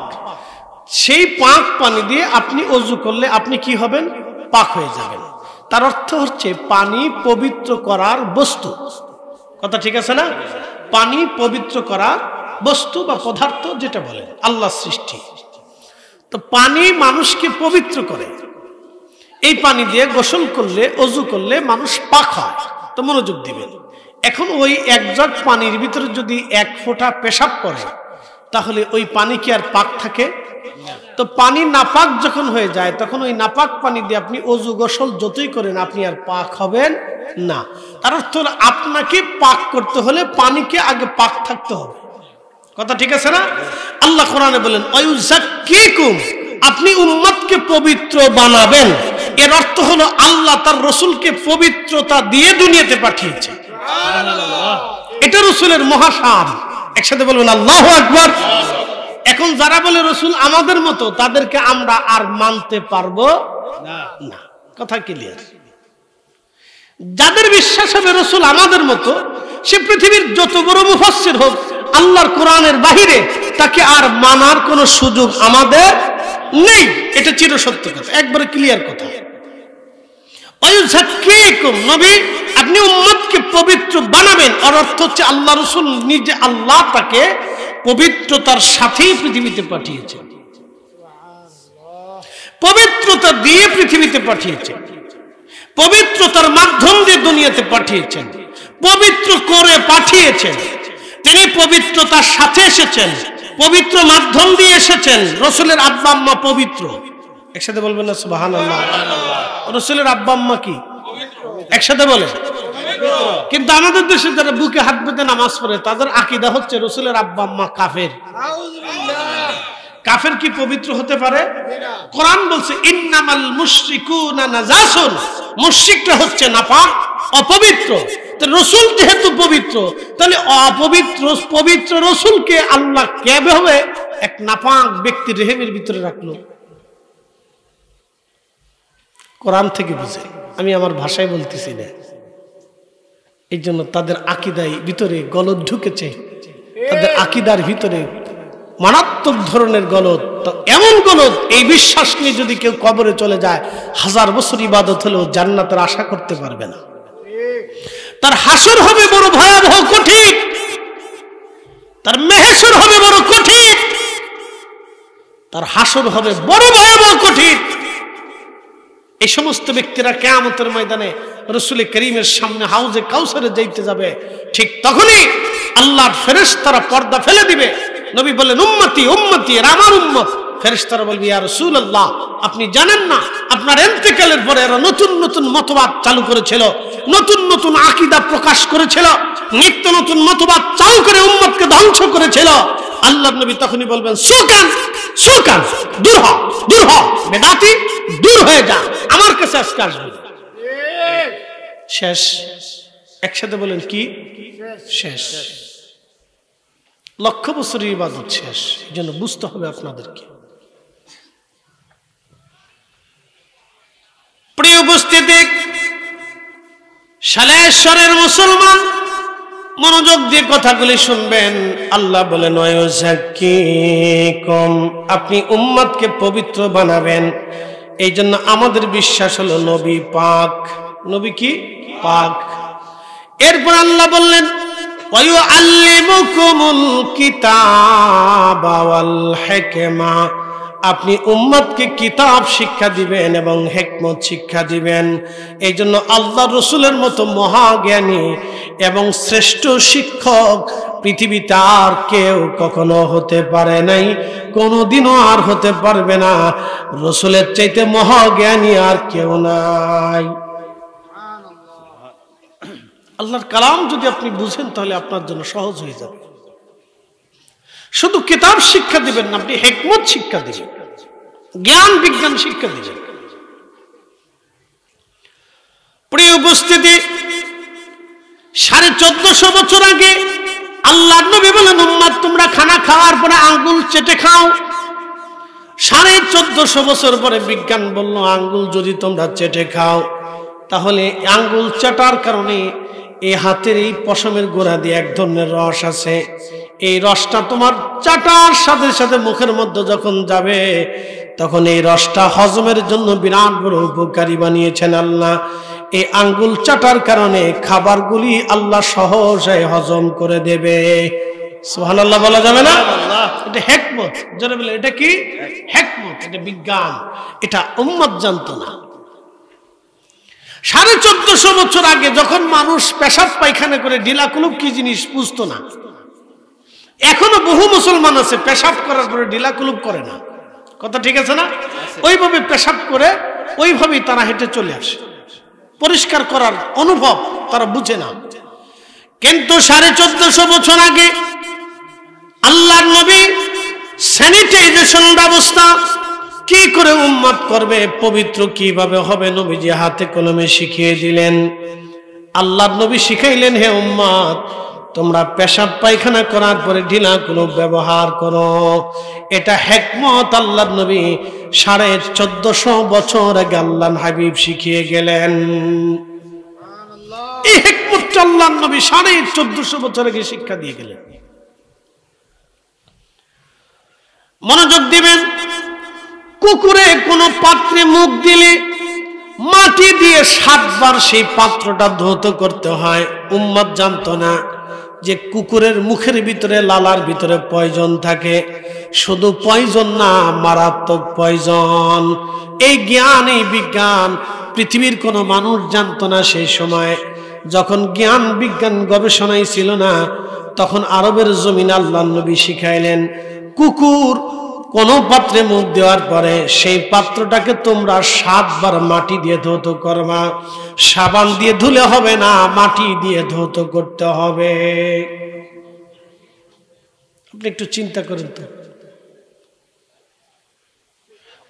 S1: সেই পাক পানি দিয়ে আপনি ওযু করলে আপনি কি হবেন? পাক হয়ে যাবেন। তার অর্থ হচ্ছে পানি পবিত্র করার বস্তু। কথা ঠিক আছে না? পানি পবিত্র করার বস্তু বা পদার্থ যেটা বলে আল্লাহর সৃষ্টি। তো পানি মানুষকে পবিত্র করে। এই পানি দিয়ে গোসল করলে, ওযু করলে মানুষ পাক হয়। তো মনোযোগ দিবেন। এখন ওই এক জগ পানির ভিতরে যদি এক ফোঁটা পেশাব পড়ে, তাহলে ওই পানি কি আর পাক থাকে? তো পানি নাপাক যখন হয়ে যায়, তখন ওই নাপাক পানি দিয়ে আপনি ওযু গোসল যতই করেন, আপনি আর পাক হবেন না। তার অর্থ হলো আপনাকে পাক করতে হলে পানিকে আগে পাক থাকতে হবে। কথা ঠিক আছে না? আল্লাহ কোরআনে বলেন ওয়ায়ুযাক্কিকুম, আপনি উম্মতকে পবিত্র বানাবেন। এর অর্থ হলো আল্লাহ তার রাসূলকে পবিত্রতা দিয়ে দুনিয়াতে পাঠিয়েছে। এটা রাসূলের মহাশান। একসাথে বলবেন আল্লাহু আকবার। এখন যারা বলে রাসূল আমাদের মতো, তাদেরকে আমরা আর মানতে পারবো না। কথা ক্লিয়ার? যাদের বিশ্বাস হবে রাসূল আমাদের মতো, সে পৃথিবীর যত বড় মুফাসসির হোক, আল্লাহর কোরআনের বাহিরে তাকে আর মানার কোনো সুযোগ আমাদের নেই। এটা চিরসত্য কথা, একবারে ক্লিয়ার কথা। ওয়ায়ুযাক্কিকুম, নবী আপনি উম্মতকে পবিত্র বানাবেন। আর অর্থ হচ্ছে আল্লাহ রাসূল নিজে, আল্লাহ তাকে পবিত্রতার সাথেই পৃথিবীতে পাঠিয়েছেন, পবিত্রতা দিয়ে পৃথিবীতে পাঠিয়েছেন, পবিত্রতার মাধ্যম দিয়ে দুনিয়াতে পাঠিয়েছেন, পবিত্র করে পাঠিয়েছেন। তিনি পবিত্রতার সাথে এসেছেন, পবিত্র মাধ্যম দিয়ে এসেছেন। রাসূলের আব্বা আম্মা পবিত্র। একসাথে বলবেন না সুবহানাল্লাহ? রাসূলের আব্বা আম্মা কি? একসাথে বলে। কিন্তু আমাদের দেশে যারা বুকে হাত বেঁধে নামাজ পড়ে, তাদের আকীদা হচ্ছে রাসূলের আব্বা আম্মা কাফের। কাফের কি পবিত্র হতে পারে? কোরআন বলছে ইন্নামাল মুশরিকুনা নাজাসুন, মুশরিকরা হচ্ছে নাপাক, অপবিত্র। তো রাসূল যেহেতু পবিত্র, তাহলে অপবিত্র পবিত্র রাসূলকে আল্লাহ কিভাবে এক নাপাক ব্যক্তির রেহেমের ভিতরে রাখলো? কোরআন থেকে বুঝে, আমি আমার ভাষায় বলতেছি না। এই জন্য তাদের আকীদার ভিতরে গলদ ঢুকেছে, তাদের আকীদার ভিতরে মারাত্মক ধরনের গলদ। তো এমন গলদ, এই বিশ্বাস নিয়ে যদি কেউ কবরে চলে যায়, 1000 বছর ইবাদত হলেও জান্নাতের আশা করতে পারবে না। তার হাসর হবে বড় ভয়াবহ কঠিন, তার মেহশর হবে বড় কঠিন, তার হাসর হবে বড় ভয়াবহ কঠিন। এই সমস্ত ব্যক্তিরা কিয়ামতের ময়দানে রাসূল করিমের সামনে হাউজে কাউসারে যাইতে যাবে। ঠিক তখনই আল্লাহর ফেরেশতারা পর্দা ফেলে দিবে। নবী বলেন উম্মতি উম্মতি, এরা আমার উম্মত। ফেরেশতারা বলবে ইয়া রাসূলুল্লাহ, আপনি জানেন না আপনার ইন্তেকালের পরে এরা নতুন নতুন মতবাদ চালু করেছিল, নতুন নতুন আকীদা প্রকাশ করেছিল, নিত্য নতুন মতবাদ চালু করে উম্মতকে ধ্বংস করেছিল। আল্লাহর নবী তখনই বলবেন সুকান সুকান, দূর হ দূর হ, বেদাতি দূর হয়ে যা, আমার কাছে আজকে আসবে। শেষ। একসাথে বলেন কি? শেষ। লক্ষ বছরের ইবাদত শেষ। এই জন্য বুঝতে হবে আপনাদেরকে। প্রিয় উপস্থিতি, শালেশ্বরের মুসলমান, মনোযোগ দিয়ে কথাগুলি শুনবেন। আল্লাহ বলেন ওয়ায়ুযাক্কিকুম, আপনি উম্মতকে পবিত্র বানাবেন। এই জন্য আমাদের বিশ্বাস হলো নবী পাক। নবী কি? পাক। এরপর আল্লাহ বললেন ওয়ায়ুআল্লিমুকুমুল কিতাবা ওয়াল হিকমা, আপনি উম্মতকে কিতাব শিক্ষা দিবেন এবং হিকমত শিক্ষা দিবেন। এই জন্য আল্লাহ রাসূলের মতো মহাজ্ঞানী এবং শ্রেষ্ঠ শিক্ষক পৃথিবীতে আর কেউ কখনো হতে পারে নাই, কোনোদিনও আর হতে পারবে না। রাসূলের চাইতে মহাজ্ঞানী আর কেউ নাই। আল্লাহর কালাম যদি আপনি বুঝেন, তাহলে আপনার জন্য সহজ হয়ে যাবে। শুধু কিতাব শিক্ষা দিবেন না, আপনি হিকমত শিক্ষা দিবেন, জ্ঞান বিজ্ঞান শিক্ষা দিবেন। প্রিয় উপস্থিতি, 1450 বছর আগে আল্লাহর নবী বলেন, উম্মত তোমরা খানা খাওয়ার পরে আঙ্গুল চেটে খাও। 1450 বছর পরে বিজ্ঞান বলল, আঙ্গুল যদি তোমরা চেটে খাও তাহলে আঙ্গুল চাটার কারণে এই হাতের এই পশমের গোড়া দিয়ে এক ধরনের রস আছে, এই রসটা তোমার চাটার সাথে সাথে মুখের মধ্যে যখন যাবে তখন এই রসটা হজমের জন্য বিরাট বড় উপকারী বানিয়েছেন আল্লাহ। এই আঙ্গুল চাটার কারণে খাবারগুলি আল্লাহ সহজে হজম করে দেবে। সুবহানাল্লাহ বলা যাবে না? এটা হিকমত। যারা বলে এটা কি হিকমত, এটা বিজ্ঞান, এটা উম্মত জানতো না। 1450 বছর আগে যখন মানুষ পেশাব পায়খানা করে ঢিলা কুলুপ কি জিনিস বুঝতো না। এখনো বহু মুসলমান আছে পেশাব করার পরে ঢিলা কুলুপ করে না। কথা ঠিক আছে না? ওইভাবে পেশাব করে ওইভাবেই তারা হেঁটে চলে আসে, পরিষ্কার করার অনুভব তারা বুঝে না। কিন্তু 1450 বছর আগে আল্লাহর নবী স্যানিটাইজেশন ব্যবস্থা কি করে উম্মত করবে, পবিত্র কিভাবে হবে, নবীজি হাতে কলমে শিখিয়ে দিলেন। আল্লাহর নবী শিখাইলেন, হে উম্মত তোমরা পেশাব পায়খানা করার পরে ঢিলা কোনো ব্যবহার করো। এটা হিকমত আল্লাহর নবী 1450 বছর আগে আল্লাহর হাবিব শিখিয়ে গেলেন। এই হিকমত আল্লাহর নবী 1450 বছর আগে শিক্ষা দিয়ে গেলেন। মনোযোগ দিবেন, কুকুরে কোনো পাত্রে মুখ দিলে মাটি দিয়ে 7 বার সেই পাত্রটা ধৌত করতে হয়। উম্মত জানতো না যে কুকুরের মুখের ভিতরে লালার ভিতরে পয়জন থাকে। শুধু পয়জন না, মারাত্মক পয়জন। এই জ্ঞান, এই বিজ্ঞান পৃথিবীর কোনো মানুষ জানতো না সেই সময়। যখন জ্ঞান বিজ্ঞান গবেষণাই ছিল না, তখন আরবের জমিন আল্লাহর নবী শিখাইলেন, কুকুর কোন পাত্রে মুখ দেওয়ার পরে সেই পাত্রটাকে তোমরা 7 বার মাটি দিয়ে ধৌত করবা। সাবান দিয়ে ধুলে হবে না, মাটি দিয়ে ধৌত করতে হবে। আপনি একটু চিন্তা করেন তো।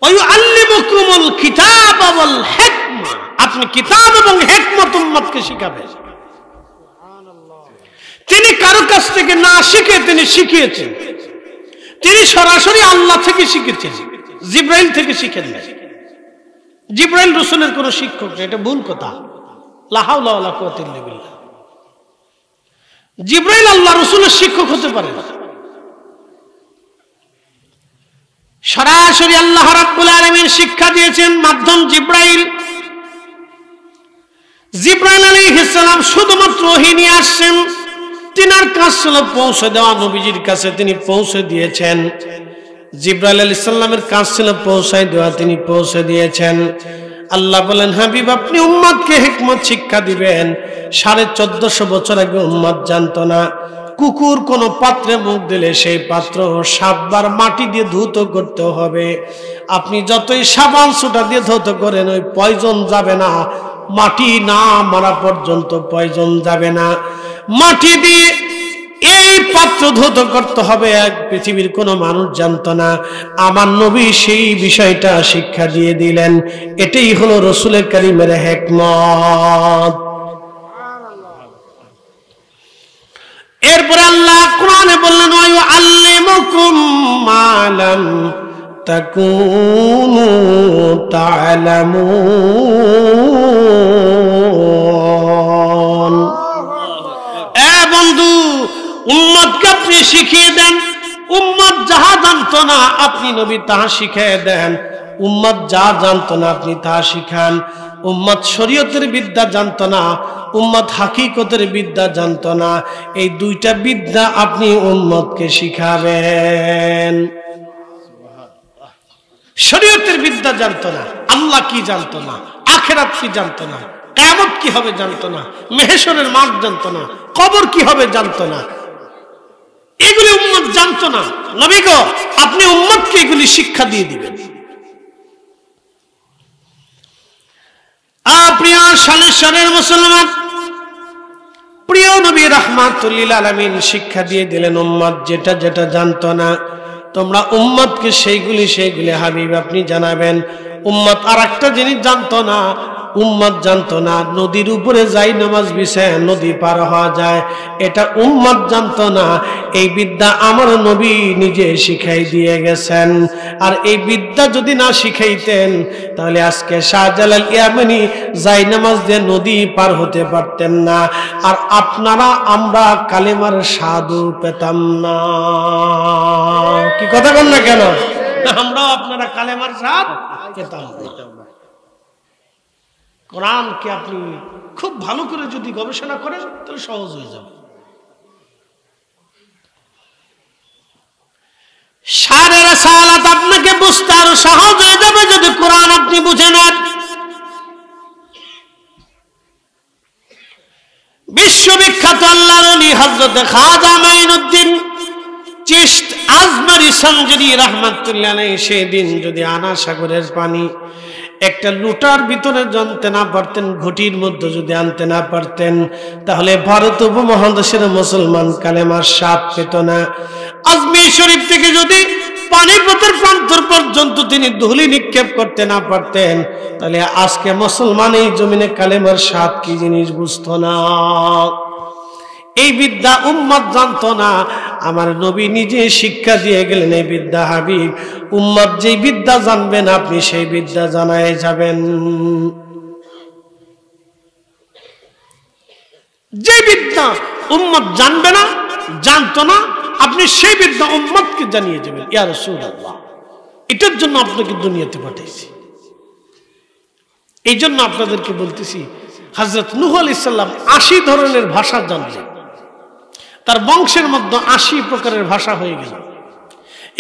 S1: ওয়ায়ুআল্লিমুকুমুল কিতাব ওয়াল হিকমা, আপনি কিতাব এবং হিকমত উম্মতকে শিখাবেন। তিনি কারো কাছ থেকে না শিখে তিনি শিখিয়েছেন। তিনি সরাসরি আল্লাহ থেকে শিখেছেন, জিব্রাইল থেকে শিখেন না। জিব্রাইল রাসূলের কোন শিক্ষক না, এটা ভুল কথা। লা হাওলা ওয়ালা কুওয়াতা ইল্লা বিল্লাহ। জিব্রাইল আল্লাহ রাসূলের শিক্ষক হতে পারে না। সরাসরি আল্লাহ রাব্বুল আলামিন শিক্ষা দিয়েছেন মাধ্যম জিব্রাইল। জিব্রাইল আলাইহিস সালাম শুধুমাত্র ওহী নিয়ে আসছেন। তিনার কাজ ছিল পৌঁছে দেওয়া, নবীজির কাছে তিনি পৌঁছে দিয়েছেন। জিব্রাইল আলাইহিস সালামের কাজ ছিল পৌঁছায় দেওয়া, তিনি পৌঁছে দিয়েছেন। আল্লাহ বলেন, হাবিব আপনি উম্মতকে হিকমত শিক্ষা দিবেন। 1450 বছর আগে উম্মত জানতো না কুকুর কোন পাত্রে মুখ দিলে সেই পাত্র 7 বার মাটি দিয়ে ধৌত করতে হবে। আপনি যতই সাবান সোটা দিয়ে ধৌত করেন ওই পয়জন যাবে না, মাটি না মারা পর্যন্ত পয়জন যাবে না। মাটি দিয়ে এই পাত্র ধৌত করতে হবে, এক পৃথিবীর কোনো মানুষ জানতো না। আমার নবী সেই বিষয়টা শিক্ষা দিয়ে দিলেন। এটাই হলো রাসূলের কারীমের হিকমত। এরপরে আল্লাহ কোরআনে বললেন, ওয়ায়ুআল্লিমুকুম মা লাম তাকুনু তা'লামুন। এ বন্ধু, উম্মতকে আপনি শিখিয়ে দেন। উম্মত যাহা জানতো না আপনি নবী তাহা শিখিয়ে দেন। উম্মত যা জানতো না আপনি তাহা শিখান। উম্মত শরীয়তের বিদ্যা জানতো না, উম্মত হাকিকতের বিদ্যা জানতো না। এই দুইটা বিদ্যা আপনি উম্মতকে শিখাবেন। শরীয়তের বিদ্যা জানতো না, আল্লাহ কি জানতো না, আখিরাত কি জানতো না, কিয়ামত কি হবে জানতো না, মাহশরের মাঠ জানতো না, কবর কি হবে জানতো না। এগুলি উম্মত জানতো না। নবী গো, আপনি উম্মতকে এগুলি শিক্ষা দিয়ে দিবেন। প্রিয় সালের মুসলমান, প্রিয় নবী রাহমাতুল লিল আলামিন শিক্ষা দিয়ে দিলেন, উম্মত যেটা যেটা জানতো না তোমরা উম্মতকে সেইগুলি হাবিব আপনি জানাবেন। উম্মত আরেকটা জিনিস জানতো না, উম্মত জানতো না নদীর উপরে যাই নামাজ বিছায় নদী পার হওয়া যায়, এটা উম্মত জানতো না। এই বিদ্যা আমার নবী নিজে শিখাই দিয়ে গেছেন। আর এই বিদ্যা যদি না শিখাইতেন তাহলে আজকে শাহজালাল ইয়ামানি যাই নামাজ দিয়ে নদী পার হতে পারতেন না, আর আপনারা আমরা কালেমার স্বাদও পেতাম না। কি কথা বল না কেন? আমরাও আপনারা কালেমার স্বাদ পেতাম না। কোরআনকে আপনি খুব ভালো করে যদি গবেষণা করেন তাহলে সহজ হয়ে যাবে। সারে রাসালাত আপনাকে বুঝতে আরো সহজ হয়ে যাবে যদি কোরআন আপনি বুঝে নেন। বিশ্ববিখ্যাত আল্লাহর ওলি হযরত খাজা মাইনুদ্দিন চিশত আজমারি সঞ্জরি রাহমাতুল্লাহ আলাইহি সেদিন যদি আনা সাগরের পানি একটা লুটার ভিতরে জানতে না পারতেন, ঘটির মধ্যে যদি আনতে না পারতেন, তাহলে ভারত উপমহাদেশের মুসলমান কালেমার স্বাদ পেত না। আজমির শরীফ থেকে যদি পানিপথের প্রান্তর পর্যন্ত তিনি ধুলি নিক্ষেপ করতে না পারতেন, তাহলে আজকে মুসলমান এই জমিনে কালেমার স্বাদ কি জিনিস বুঝতো না। এই বিদ্যা উম্মত জানতো না, আমার নবী নিজে শিক্ষা দিয়ে গেলেন এই বিদ্যা হাবিব। উম্মত যেই বিদ্যা জানবেন আপনি সেই বিদ্যা জানায় যাবেন। যে বিদ্যা উম্মত জানবে না, জানতো না, আপনি সেই বিদ্যা উম্মতকে জানিয়ে যাবেন। ইয়া রাসূলুল্লাহ, এটার জন্য আপনাকে দুনিয়াতে পাঠাইছি। এই জন্য আপনাদেরকে বলতেছি, হযরত নূহ আলাইহিস সালাম 80 ধরনের ভাষা জানলেন, তার বংশের মধ্যে 80 প্রকারের ভাষা হয়ে গেল।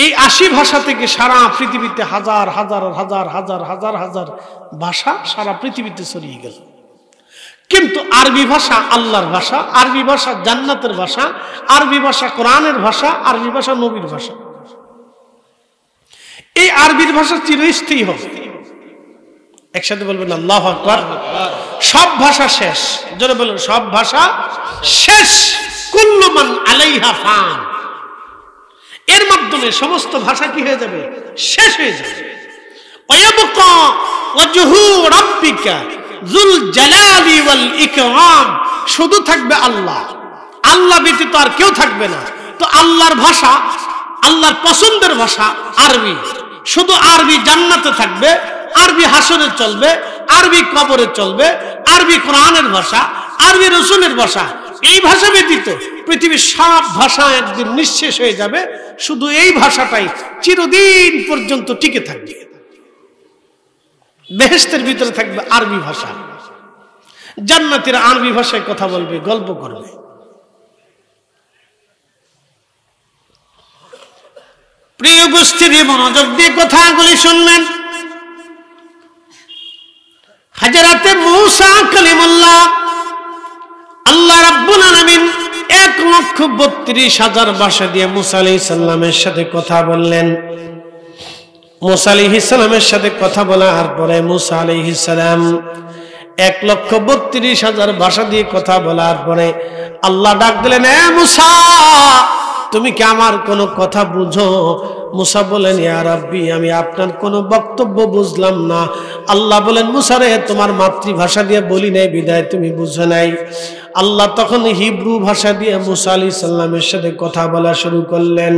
S1: এই 80 ভাষা থেকে সারা পৃথিবীতে হাজার হাজার হাজার হাজার হাজার হাজার ভাষা সারা পৃথিবীতে ছড়িয়ে গেল। কিন্তু আরবি ভাষা আল্লাহর ভাষা, আরবি ভাষা জান্নাতের ভাষা, আরবি ভাষা কোরআনের ভাষা, আরবি ভাষা নবীর ভাষা। এই আরবির ভাষা চিরস্থায়ী হবে। একসাথে বলবেন আল্লাহু আকবার। সব ভাষা শেষ, জোরে বলুন সব ভাষা শেষ। কুল্লু মান আলাইহা ফান, এর মাধ্যমে সমস্ত ভাষা কি হয়ে যাবে? শেষ হয়ে যাবে। ওয়ায়াবকা ওয়াজহু রাব্বিকা যুল জালালি ওয়াল ইকরাম, শুধু থাকবে আল্লাহ, আল্লাহ ব্যতীত আর কেউ থাকবে না। তো আল্লাহর ভাষা, আল্লাহর পছন্দের ভাষা আরবি, শুধু আরবি জান্নাতে থাকবে, আরবি হাসরে চলবে, আরবি কবরে চলবে, আরবি কোরআনের ভাষা, আরবি রাসূলের ভাষা। এই ভাষা ব্যতীত পৃথিবীর সব ভাষা একদিন নিঃশেষ হয়ে যাবে, শুধু এই ভাষাটাই চিরদিন পর্যন্ত টিকে থাকবে। বেহেশতের ভিতরে থাকবে আরবি ভাষা, জান্নাতীরা আরবি ভাষায় কথা বলবে, গল্প করবে। প্রিয় উপস্থিতি, মনোযোগ দিয়ে কথাগুলি শুনবেন। হযরতে মূসা কালিমুল্লাহ, আল্লাহ রাব্বুল আলামিন 1,32,000 ভাষা দিয়ে মূসা আলাইহিস সালামের সাথে কথা বললেন। মূসা আলাইহিস সালামের সাথে কথা বলার পরে মূসা আলাইহিস সালাম 1,32,000 ভাষা দিয়ে কথা বলার পরে আল্লাহ ডাক দিলেন, এ মূসা, তুমি কি আমার কোনো কথা বুঝো? মূসা বলেন, ইয়া রাব্বি, আমি আপনার কোনো বক্তব্য বুঝলাম না। আল্লাহ বলেন, মূসা রে, তোমার মাতৃভাষা দিয়ে বলি নাই বিদায় তুমি বুঝো নাই। আল্লাহ তখন হিব্রু ভাষা দিয়ে মূসা আলাইহিস সালামের সাথে কথা বলা শুরু করলেন।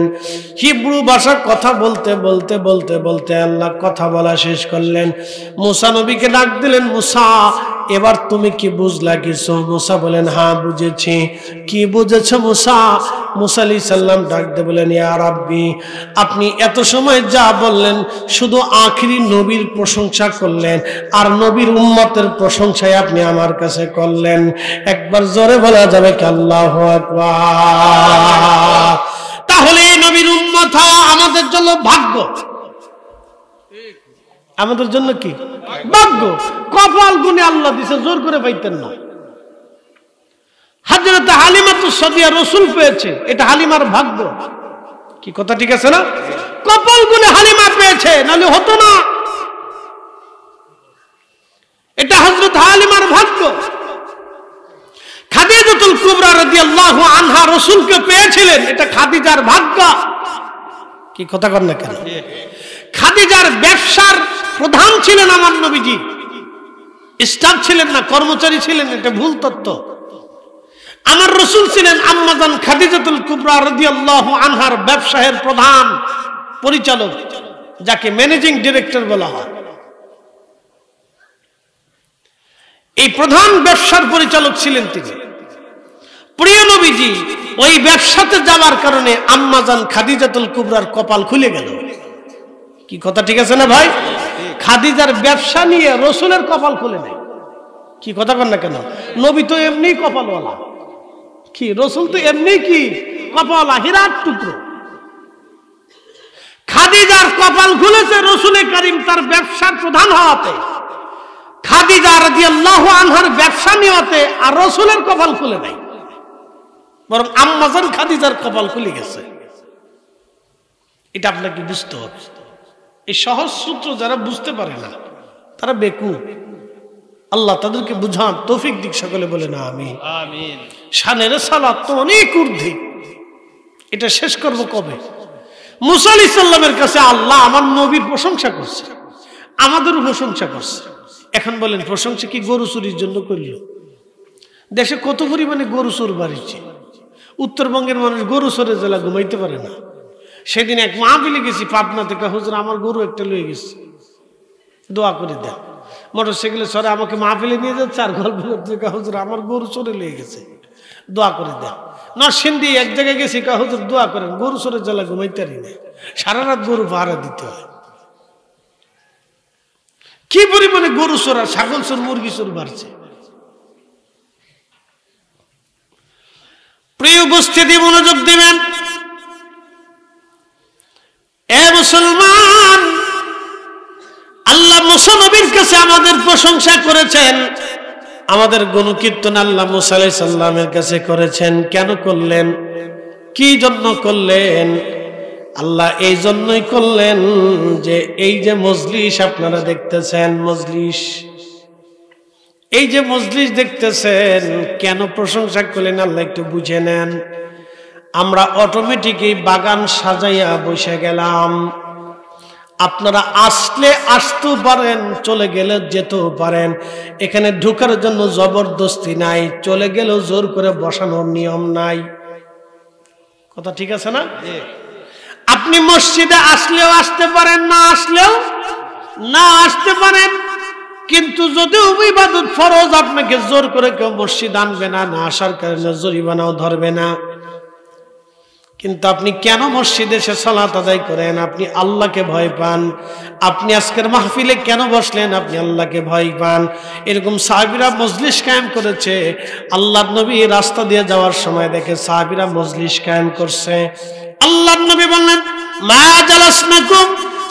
S1: হিব্রু ভাষা কথা বলতে বলতে বলতে বলতে আল্লাহ কথা বলা শেষ করলেন। মূসা নবীকে ডাক দিলেন, মূসা, এবার তুমি কি বুঝলা কিছু? মূসা বলেন, হ্যাঁ বুঝেছি। কি বুঝেছো মূসা? মূসা আলাইহিস সালাম ডাক দিয়ে বলেন, ইয়া রাব্বি, আপনি এত সময় যা বললেন শুধু আখিরি নবীর প্রশংসা করলেন, আর নবীর উম্মতের প্রশংসাই আপনি আমার কাছে করলেন। একবার জোরে বলা যাবে কি আল্লাহু আকবার? তাহলে নবীর উম্মত হওয়া আমাদের জন্য ভাগ্য। আমাদের জন্য কি ভাগ্য? কপাল গুনে আল্লাহ দিছে, জোর করে পাইতেন না। হযরত হালিমাতুস সাদিয়া রাসূল পেয়েছে, এটা হালিমার ভাগ্য। কি কথা ঠিক আছে না? কপাল গুনে হালিমা পেয়েছে, নাহলে হতো না। এটা হযরত হালিমার ভাগ্য। খাদিজাতুল কুবরা রাদিয়াল্লাহু আনহা রাসূলকে পেয়েছিলেন, এটা খাদিজার ভাগ্য। কি কথা কর না কেন? খাদিজার ব্যবসার প্রধান ছিলেন আমার নবীজি, স্টাফ ছিলেন না, কর্মচারী ছিলেন, এটা ভুল তথ্য। আমার রাসূল ছিলেন আম্মা জান খাদিজাতুল কুবরা রাদিয়াল্লাহু আনহার ব্যবসায়ের প্রধান পরিচালক, যাকে ম্যানেজিং ডিরেক্টর বলা হয়। এই প্রধান ব্যবসার পরিচালক ছিলেন তিনি। প্রিয় নবীজি ওই ব্যবসাতে যাওয়ার কারণে আম্মা জান খাদিজাতুল কুবরার কপাল খুলে গেল। কি কথা ঠিক আছে না ভাই? খাদিজার ব্যবসা নিয়ে রাসূলের কপাল খুলে নাই। কি কথা বল না কেন? নবী তো এমনি কপালওয়ালা, কি রাসূল তো এমনি কি কপালওয়ালা, হীরার টুকরো। খাদিজার কপাল খুলেছে রাসূলে কারীম তার ব্যবসার প্রধান হওয়াতে, খাদিজা রাদিয়াল্লাহু আনহার ব্যবসা নিয়তে, আর রাসূলের কপাল খুলে নাই, বরং আম্মা জান খাদিজার কপাল খুলে গেছে। এটা আপনাকে বুঝতে হবে। এই সহজ সূত্র যারা বুঝতে পারে না তারা বেকুব। আল্লাহ তাদেরকে বুঝান তৌফিক দিক, সকলে বলে না আমিন।
S2: আমিন।
S1: শানের সালাত তো অনেক ঊর্ধ্বে, এটা শেষ করব কবে? মুসা আলাইহিস সালামের কাছে আল্লাহ আমার নবীর প্রশংসা করছে, আমাদেরও প্রশংসা করছে। এখন বলেন প্রশংসা কি গরু চুরির জন্য করল? দেশে কত পরিমাণে গরু চোর বাড়িছে। উত্তরবঙ্গের মানুষ গরু চোরে জেলা ঘুমাইতে পারে না। সেদিন এক মাহফিলে গেছি পাবনা থেকে, হুজুর আমার গরু একটা লয়ে গেছে, দোয়া করে দেন। মোটরসাইকেলে চড়ে আমাকে মাহফিলে নিয়ে যাচ্ছে, আর গল্প করতে হুজুর আমার গরু চোরে লয়ে গেছে, দোয়া করে দেন। নরসিংদী এক জায়গায় গেছি, হুজুর দোয়া করেন, গরু চোরে জেলা ঘুমাইতে পারি না, সারা রাত গরু পাহারা দিতে হয়। কি পরিমাণে গরু চোর আর ছাগল চোর মুরগি চোর বাড়ছে। প্রিয় উপস্থিতি, মনোযোগ দিবেন। এ মুসলমান, আল্লাহ মুসা নবীর কাছে আমাদের প্রশংসা করেছেন, আমাদের গুণকীর্তন আল্লাহ মুসা আলাইহিস সালামের কাছে করেছেন। কেন করলেন? কি জন্য করলেন? আল্লাহ এই জন্যই করলেন যে এই যে মজলিস আপনারা দেখতেছেন, মজলিস, এই যে মজলিস দেখতেছেন, কেন প্রশংসা করলেন আল্লাহ একটু বুঝে নেন। আমরা অটোমেটিকই বাগান সাজাইয়া বসে গেলাম। আপনারা আসলে আসতেও পারেন, চলে গেলে যেতেও পারেন। এখানে ঢোকার জন্য জবরদস্তি নাই, চলে গেলেও জোর করে বসানোর নিয়ম নাই। কথা ঠিক আছে না? আপনি মসজিদে আসলেও আসতে পারেন, না আসলেও না আসতে পারেন। কিন্তু যদি ইবাদত ফরজ, আপনাকে জোর করে কেউ মসজিদ আনবে না, না আসার কারণে জরিমানাও ধরবে না। কিন্তু আপনি কেন মসজিদে এসে সালাত আদায় করেন? আপনি আল্লাহকে ভয় পান। আপনি আজকের মাহফিলে কেন বসলেন? আপনি আল্লাহকে ভয় পান। এরকম সাহাবীরা মজলিস কায়েম করেছে। আল্লাহর নবী রাস্তা দিয়ে যাওয়ার সময় দেখে সাহাবীরা মজলিস কায়েম করছে। আল্লাহর নবী বললেন, মা জালাসনাকুম,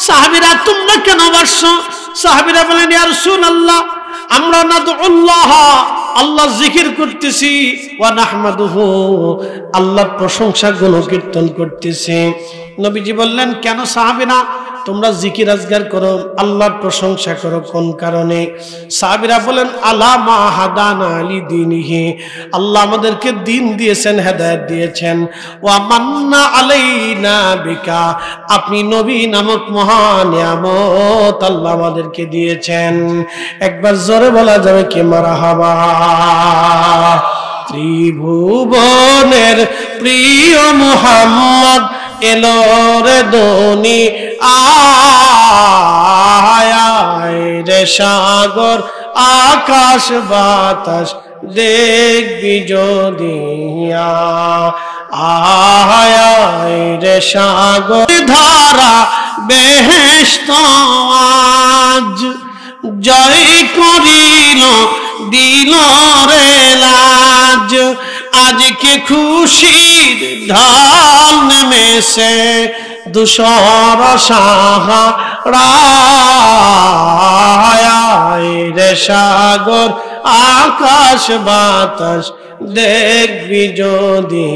S1: সাহাবীরা তোমরা কেন বসছো? সাহাবীরা বলেন, ইয়া রাসূলুল্লাহ, আমরা নাদউল্লাহ, আল্লাহ জিকির করতেছি, ওয়া নাহমাদুহু, আল্লাহর প্রশংসা গুণকীর্তন করতেছি। নবীজি বললেন, কেন সাহাবীরা তোমরা জিকির আজগার করো, আল্লাহর প্রশংসা করো, কোন কারণে? সাহাবীরা বলেন, আলা মা হাদানা লিদিনিহি, আল্লাহ আমাদেরকে দ্বীন দিয়েছেন, হেদায়েত দিয়েছেন। ওয়া মান্না আলাইনা বিকা, আপনি নবী নামক মহান নিয়ামত আল্লাহ আমাদেরকে দিয়েছেন। একবার জোরে বলা যাবে কি মারহাবা? ত্রিভুবনের প্রিয় মুহাম্মদ এলো রে দনি আয় রে সাগর আকাশ বাতাস দেখবি যদি আয় রে সাগর ধারা বেহেশত আজ জয় করিল দিল রে লাজ। আজকে খুশির ঢাল নেমেছে দুশর সাহারা রে সাগর আকাশ বাতাস দেখবি যদি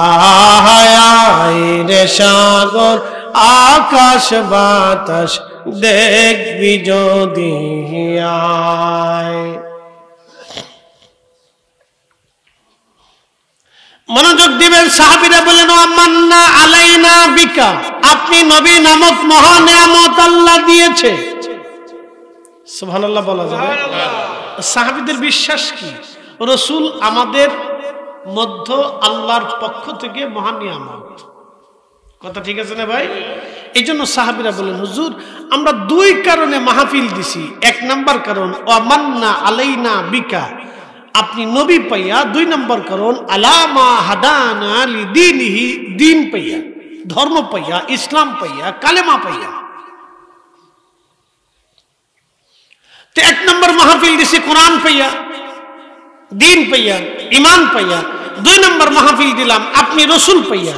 S1: আয় রে সাগর আকাশ বাতাস দেখবি যদি আয়। মনোযোগ দিবেন। সাহাবীরা বলেন, আমান্না আলাইনা বিকা, আপনি নবী নামক মহা নিয়ামত আল্লাহ দিয়েছে। সুবহানাল্লাহ বলা যাবে? সাহাবীদের বিশ্বাস কি? রাসূল আমাদের মধ্য আল্লাহর পক্ষ থেকে মহান নিয়ামত। কথা ঠিক আছে না ভাই? এই জন্য সাহাবীরা বলেন, হুজুর আমরা দুই কারণে মাহফিল দিছি। এক নাম্বার কারণ ওয়ামান্না আলাইনা বিকা, আপনি নবী পাইয়া। দুই নম্বর কারণ আলামা হাদানা লিদীনিহি, দ্বীন পাইয়া, ধর্ম পাইয়া, ইসলাম পাইয়া, কালেমা পাইয়া। তো এক নম্বর মাহফিল দিছি কোরআন পাইয়া, দ্বীন পাইয়া, ঈমান পাইয়া। দুই নম্বর মাহফিল দিলাম আপনি রাসূল পাইয়া।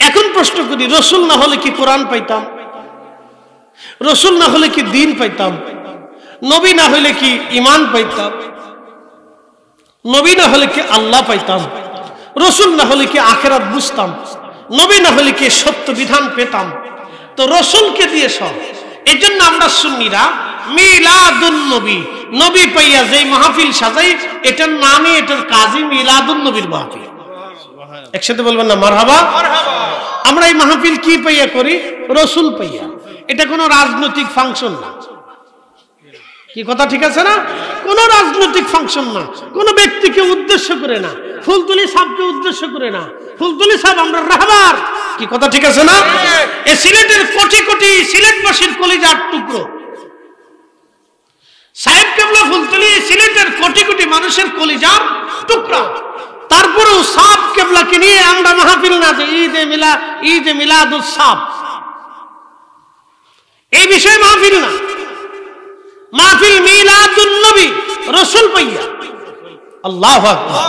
S1: এখন প্রশ্ন করি, রাসূল না হলে কি কোরআন পাইতাম? রাসূল না হলে কি দ্বীন পাইতাম? নবী না হলে কি ঈমান পাইতাম? নবী না হলে কি আল্লাহ পাইতাম? রাসূল না হলে কি আখিরাত বুঝতাম? নবী না হলে কি সত্য বিধান পেতাম? তো রাসূলকে দিয়ে সব। এই জন্য আমরা সুন্নিরা মিলাদুন নবী, নবী পাইয়া যেই মাহফিল সাজাই, এটার নামই, এটার কাজই মিলাদুন নবীর মাহফিল। একসাথে বলবেন না মারহাবা? আমরা এই মাহফিল কি পাইয়া করি? রাসূল পাইয়া। এটা কোনো রাজনৈতিক ফাংশন না। কি কথা ঠিক আছে না? কোন রাজনৈতিক ফাংশন না, কোন ব্যক্তিকে উদ্দেশ্য করে না, ফুলতলি সাহেবকে উদ্দেশ্য করে না। ফুলতলি সাহেব আমরা রাহবার। কি কথা ঠিক আছে না? এই সিলেটের কোটি কোটি সিলেটবাসীর কলিজার টুকরো সাহেব কেবলা ফুলতলি, সিলেটের কোটি কোটি মানুষের কলিজার টুকরা। তারপরেও সাহেব কেবলাকে নিয়ে আমরা মাহফিল না যে ঈদে মিলাদুস সাহেব, এই বিষয়ে মাহফিল না। মাহফিল মিলাদুন নবী, রাসূল পাইয়া। আল্লাহু আকবার।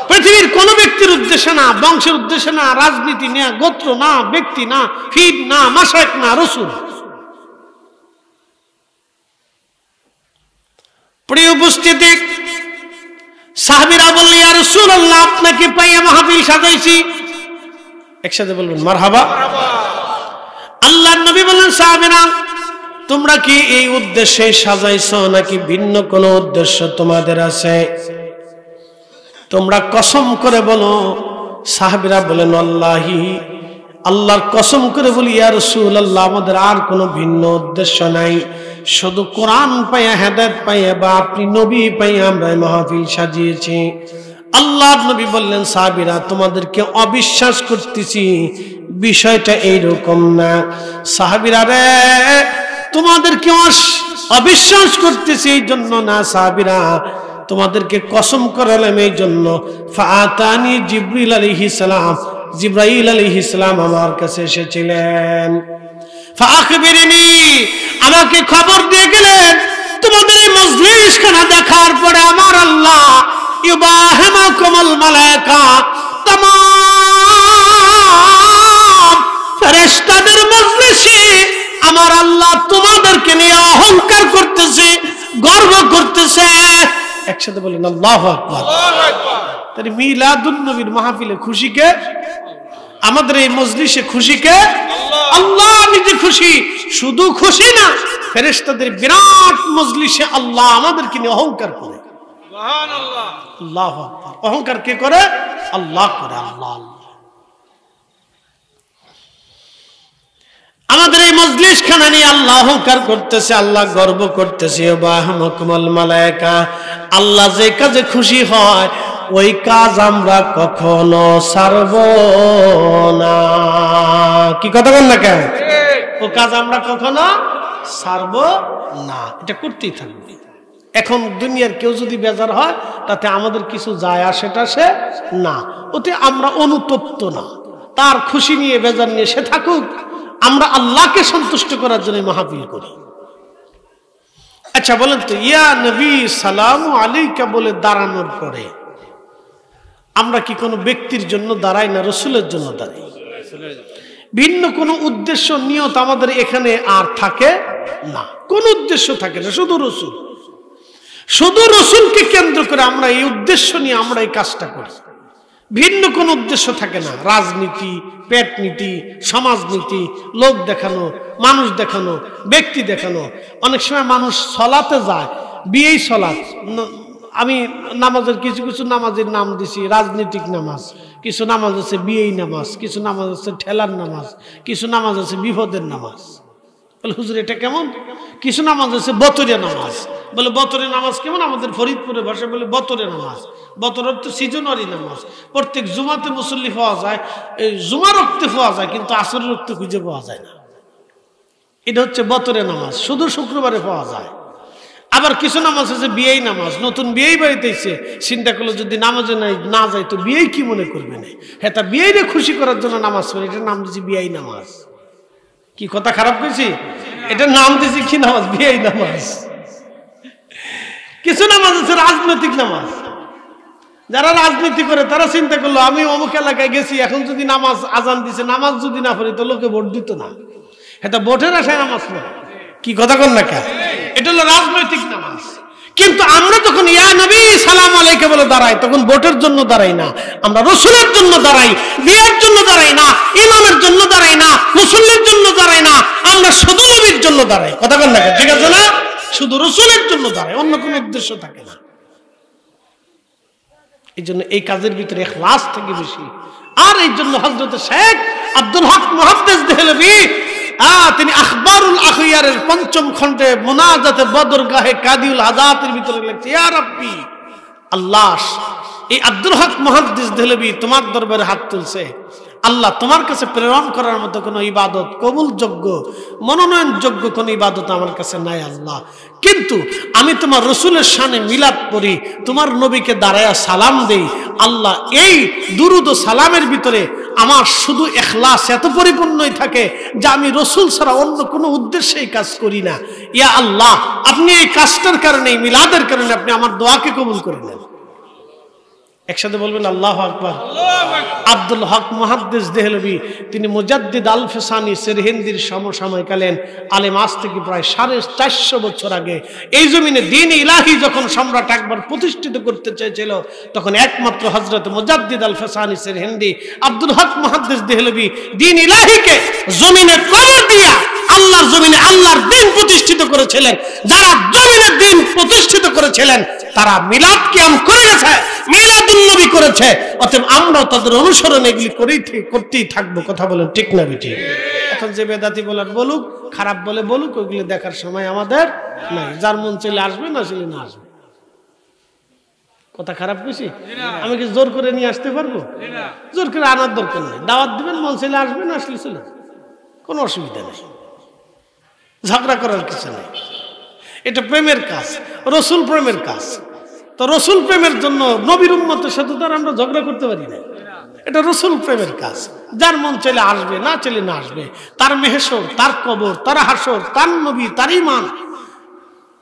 S1: পৃথিবীর কোন ব্যক্তির উদ্দেশ্যে না, বংশের উদ্দেশ্যে না, রাজনীতি না, গোত্র না, ব্যক্তি না, ফিদ না, মাশায়েখ না, রাসূল। প্রিয় উপস্থিতি, সাহাবীরা বললেন, ইয়া রাসূলুল্লাহ আপনাকে পাইয়া মাহফিল সাজাইছি। একসাথে বলবেন মারহাবা। আল্লাহর নবী বললেন, সাহাবীরা তোমরা কি এই উদ্দেশ্যে সাজাইছো নাকি ভিন্ন কোনো উদ্দেশ্য তোমাদের আছে? তোমরা কসম করে বলো। সাহাবীরা বলেন, আল্লাহি, আল্লাহর কসম করে বলি ইয়া রাসূলুল্লাহ আমাদের আর কোনো ভিন্ন উদ্দেশ্য নাই, শুধু কোরআন পাইয়া, হেদায়েত পাইয়া বা আপনি নবী পাইয়া আমরা মাহফিল সাজিয়েছি। আল্লাহর নবী বললেন, সাহাবীরা তোমাদেরকে অবিশ্বাস করতেছি, বিষয়টা এইরকম না। সাহাবীরা রে, তোমাদেরকে অবিশ্বাস করতেছি এই জন্য না সাহাবীরা, তোমাদেরকে কসম করালাম এই জন্য। ফাতানি জিবরিল আলাইহিস সালাম, জিবরাইল আলাইহিস সালাম আমার কাছে এসেছিলেন। ফাআখবিরনি, আমাকে খবর দিয়ে গেলেন, তোমাদের এই মজলিসখানা দেখার পরে আমার আল্লাহ ইউবাহিমাকুমুল মালায়েকা, तमाम ফেরেশতাদের মজলিসে আমার আল্লাহ তোমাদেরকে নিয়ে অহংকার করতেছে, গর্ব করতেছে। একসাথে বলেন আল্লাহু আকবার। তাহলে মিলাদুন নবীর মাহফিলে খুশি কে? আমাদের এই মজলিসে খুশি কে? আল্লাহ নিজে খুশি। শুধু খুশি না, ফেরেশতাদের বিরাট মজলিসে আল্লাহ আমাদেরকে নিয়ে অহংকার করে। সুবহানাল্লাহ, আল্লাহু আকবার। অহংকার কে করে? আল্লাহ করে। আল্লাহ আমাদের এই মজলিস খানা নিয়ে আল্লাহ অহংকার করতেছে, আল্লাহ গর্ব করতেছে। বাহমকুমুল মালায়েকা, আল্লাহ যে কাজে খুশি হয় ওই কাজ আমরা কখনো ছাড়ব না। কি কথা বল না কেন? ও কাজ আমরা কখনো ছাড়ব না, এটা করতেই থাকবে। এখন দুনিয়ার কেউ যদি বেজার হয় তাতে আমাদের কিছু যায় আসে টাসে না, ওতে আমরা অনুতপ্ত না। তার খুশি নিয়ে বেজার নিয়ে সে থাকুক, আমরা আল্লাহকে সন্তুষ্ট করার জন্য মাহফিল করি। আচ্ছা বলেন তো, ইয়া নবী সালামু আলাইকা বলে দাঁড়ানোর পরে আমরা কি কোনো ব্যক্তির জন্য দাঁড়াই না রাসূলের জন্য দাঁড়াই? ভিন্ন কোনো উদ্দেশ্য নিয়ত আমাদের এখানে আর থাকে না, কোন উদ্দেশ্য থাকে না, শুধু রাসূল। শুধু রাসূলকে কেন্দ্র করে আমরা এই উদ্দেশ্য নিয়ে আমরা এই কাজটা করি, ভিন্ন কোনো উদ্দেশ্য থাকে না। রাজনীতি, পেট নীতি, সমাজনীতি, লোক দেখানো, মানুষ দেখানো, ব্যক্তি দেখানো। অনেক সময় মানুষ সলাতে যায়, বিয়েই সলাত। আমি নামাজের কিছু কিছু নামাজের নাম দিছি রাজনৈতিক নামাজ, কিছু নামাজ আছে বিয়েই নামাজ, কিছু নামাজ আছে ঠেলার নামাজ, কিছু নামাজ আছে বিপদের নামাজ। বলে হুজুর এটা কেমন? কিছু নামাজ আছে বতরে নামাজ। বলে বতরে নামাজ কেমন? আমাদের ফরিদপুরে ভাষায় বলে বতরে নামাজ। বতর অর্থ সিজনারি নামাজ। প্রত্যেক জুমাতে মুসল্লি পাওয়া যায়, এই জুমা রক্তে পাওয়া যায়, কিন্তু আসরের রক্তে খুঁজে পাওয়া যায় না। এটা হচ্ছে বতরে নামাজ, শুধু শুক্রবারে পাওয়া যায়। আবার কিছু নামাজ আছে বিয়েই নামাজ, নতুন বিয়েই বাড়িতে এসে চিন্তা করলো যদি নামাজে না যায় তো বিয়েই কি মনে করবে না, হ্যাঁ তা বিয়েরে খুশি করার জন্য নামাজ পড়ে, এটার নাম দিয়েছি বিয়েই নামাজ। কি কথা খারাপ করেছি? এটার নাম দিয়েছি কি নামাজ? বিয়েই নামাজ। কিছু নামাজ আছে রাজনৈতিক নামাজ। যারা রাজনীতি করে তারা চিন্তা করলো আমি অমুক এলাকায় গেছি, এখন যদি নামাজ আজান দিছে, নামাজ যদি না পড়ি তো লোকে ভোট দিত না, এটা ভোটের আশায় নামাজ পড়ে। কি কথা কন না কেন? এটা হলো রাজনৈতিক নামাজ। কিন্তু আমরা যখন ইয়া নবী সালাম আলাইকে বলে দাঁড়াই, তখন ভোটের জন্য দাঁড়াই না, আমরা রসুলের জন্য দাঁড়াই, বিয়ের জন্য দাঁড়াই না, ইমামের জন্য দাঁড়াই না, মুসল্লির জন্য দাঁড়াই না, আমরা শুধু নবীর জন্য দাঁড়াই। কথা কন না কেন? ঠিক আছে না? শুধু রসুলের জন্য দাঁড়াই, অন্য কোনো উদ্দেশ্য থাকে না। এই জন্য এই কাজের ভিতরে ইখলাস থেকে বেশি। আর এই জন্য হযরত শেখ আব্দুল হক মুহাদ্দিস দেহলভী তিনি আখবারুল আখিয়ারের ৫ম খণ্ডে মুনাজাতে বদরগাহে কাদিউল হাজাতের ভিতরে লিখছে, ইয়া রাব্বি, আল্লাহ, এই আব্দুল হক মুহাদ্দিস দেহলভী তোমার দরবারে হাত তুলছে। আল্লাহ, তোমার কাছে প্রেরণ করার মতো কোনো ইবাদত, কবুলযোগ্য, মনোনয়নযোগ্য কোনো ইবাদত আমার কাছে নাই আল্লাহ। কিন্তু আমি তোমার রসুলের শানে মিলাদ পড়ি, তোমার নবীকে দাঁড়ায়া সালাম দেই। আল্লাহ, এই দুরুদ ও সালামের ভিতরে আমার শুধু ইখলাস এত পরিপূর্ণই থাকে যে আমি রসুল ছাড়া অন্য কোনো উদ্দেশ্যেই কাজ করি না। ইয়া আল্লাহ, আপনি এই কাজটার কারণে, এই মিলাদের কারণে আপনি আমার দোয়াকে কবুল করে নেন। একসাথে বলবেন আল্লাহু আকবার। আব্দুল হক মুহাদ্দিস দেহলভী তিনি মুজাদ্দিদ আল ফিসানি সিরহিন্দির সমসাময়িকালীন আলেম, আজ থেকে প্রায় 450 বছর আগে এই জমিনে দ্বীন ইলাহি যখন সম্রাট আকবর প্রতিষ্ঠিত করতে চেয়েছিল, তখন একমাত্র হযরত মুজাদ্দিদ আল ফিসানি সিরহিন্দি আব্দুল হক মুহাদ্দিস দেহলভী দ্বীন ইলাহিকে জমিনে কবর দিয়া আল্লাহর জমিনে আল্লাহর দ্বীন প্রতিষ্ঠিত করেছিলেন। যারা জমিনে দ্বীন প্রতিষ্ঠিত করেছিলেন তারা মিলাদ কিয়াম করে গেছে, মিলাদুন নবী করেছে। অতএব আমরাও তাদের অনুসরণ এগুলি করতেই থাকবো। কথা বলেন ঠিক না বেটি? এখন যে বেদাতি বলার বলুক, খারাপ বলে বলুক, ওইগুলি দেখার সময় আমাদের নাই। যার মন চলে আসবে, না চলে না আসবে। কথা খারাপ কিছু? আমি কি জোর করে নিয়ে আসতে পারবো? জোর করে আনার দরকার নেই। দাওয়াত দিবেন, মন চলে আসবে, না আসলে চলে, কোনো অসুবিধা নেই। ঝগড়া করার কিছু নেই। এটা প্রেমের কাজ, রসুল প্রেমের কাজ। তো রসুল প্রেমের জন্য নবীর উম্মতের সাথে তো আমরা ঝগড়া করতে পারি না। এটা রসুল প্রেমের কাজ। যার মন চলে আসবে, না চলে না আসবে। তার মেহশর, তার কবর, তার হাসর, তার নবী, তার ঈমান,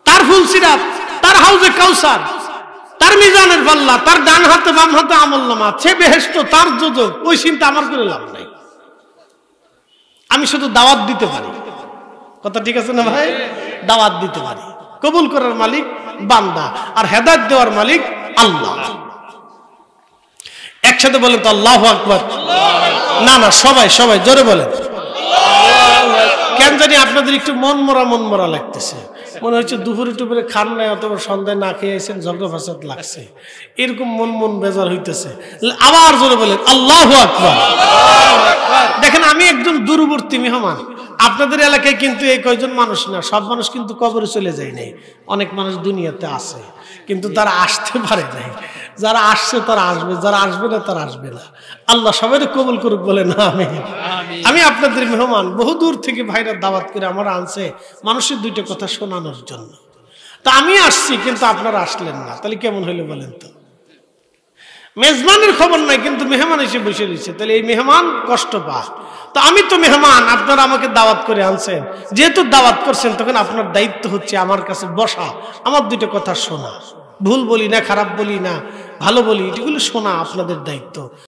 S1: তার ফুলসিরাত, তার হাউজে কাউসার, তার মিজানের পাল্লা, তার ডান হাতে বাম হাতে আমলনামা, সে বেহেশত, তার যোজক, ওই চিন্তা আমার করে লাভ নাই। আমি শুধু দাওয়াত দিতে পারি। কথা ঠিক আছে না ভাই? দাওয়াত দিতে পারি। কবুল করার মালিক বান্দা, আর হেদায়েত দেওয়ার মালিক আল্লাহ। একসাথে বলেন তো আল্লাহু আকবার। না না, সবাই সবাই জোরে বলেন। কেন জানি আপনাদের একটু মন মরা লাগতেছে। মনে হচ্ছে দুপুরে টুপুরে খান নাই, অথবা সন্ধ্যায় না খেয়ে এসেছেন, ঝগড়া ফাসাদ লাগছে, এরকম মন বেজার হইতেছে। আবার জোরে বলেন আল্লাহু আকবার। দেখেন, আমি একজন দূরবর্তী মেহমান। আপনাদের এলাকায় কিন্তু এই কয়জন মানুষ না, সব মানুষ কিন্তু কবরে চলে যায় নাই। অনেক মানুষ দুনিয়াতে আছে, কিন্তু তারা আসতে পারে নাই। যারা আসছে তারা আসবে, যারা আসবে না তারা আসবে না। আল্লাহ সবাই কবুল করুক, বলে না আমি। আমি আপনাদের মেহমান, বহু দূর থেকে ভাইরা দাওয়াত করে আমার আনছে মানুষের দুইটা কথা শোনানোর জন্য। তা আমি আসছি, কিন্তু আপনারা আসলেন না, তাহলে কেমন হইলো বলেন তো? মেজবানের খবর নাই, কিন্তু মেহমান এসে বসে রয়েছে, তাহলে এই মেহমান কষ্ট পায়। তো আমি তো মেহমান, আপনারা আমাকে দাওয়াত করে আনছেন, যেহেতু দাওয়াত করছেন, তখন আপনার দায়িত্ব হচ্ছে আমার কাছে বসা, আমার দুটো কথা শোনা। ভুল বলি না, খারাপ বলি না, ভালো বলি, এগুলো শোনা আপনাদের দায়িত্ব।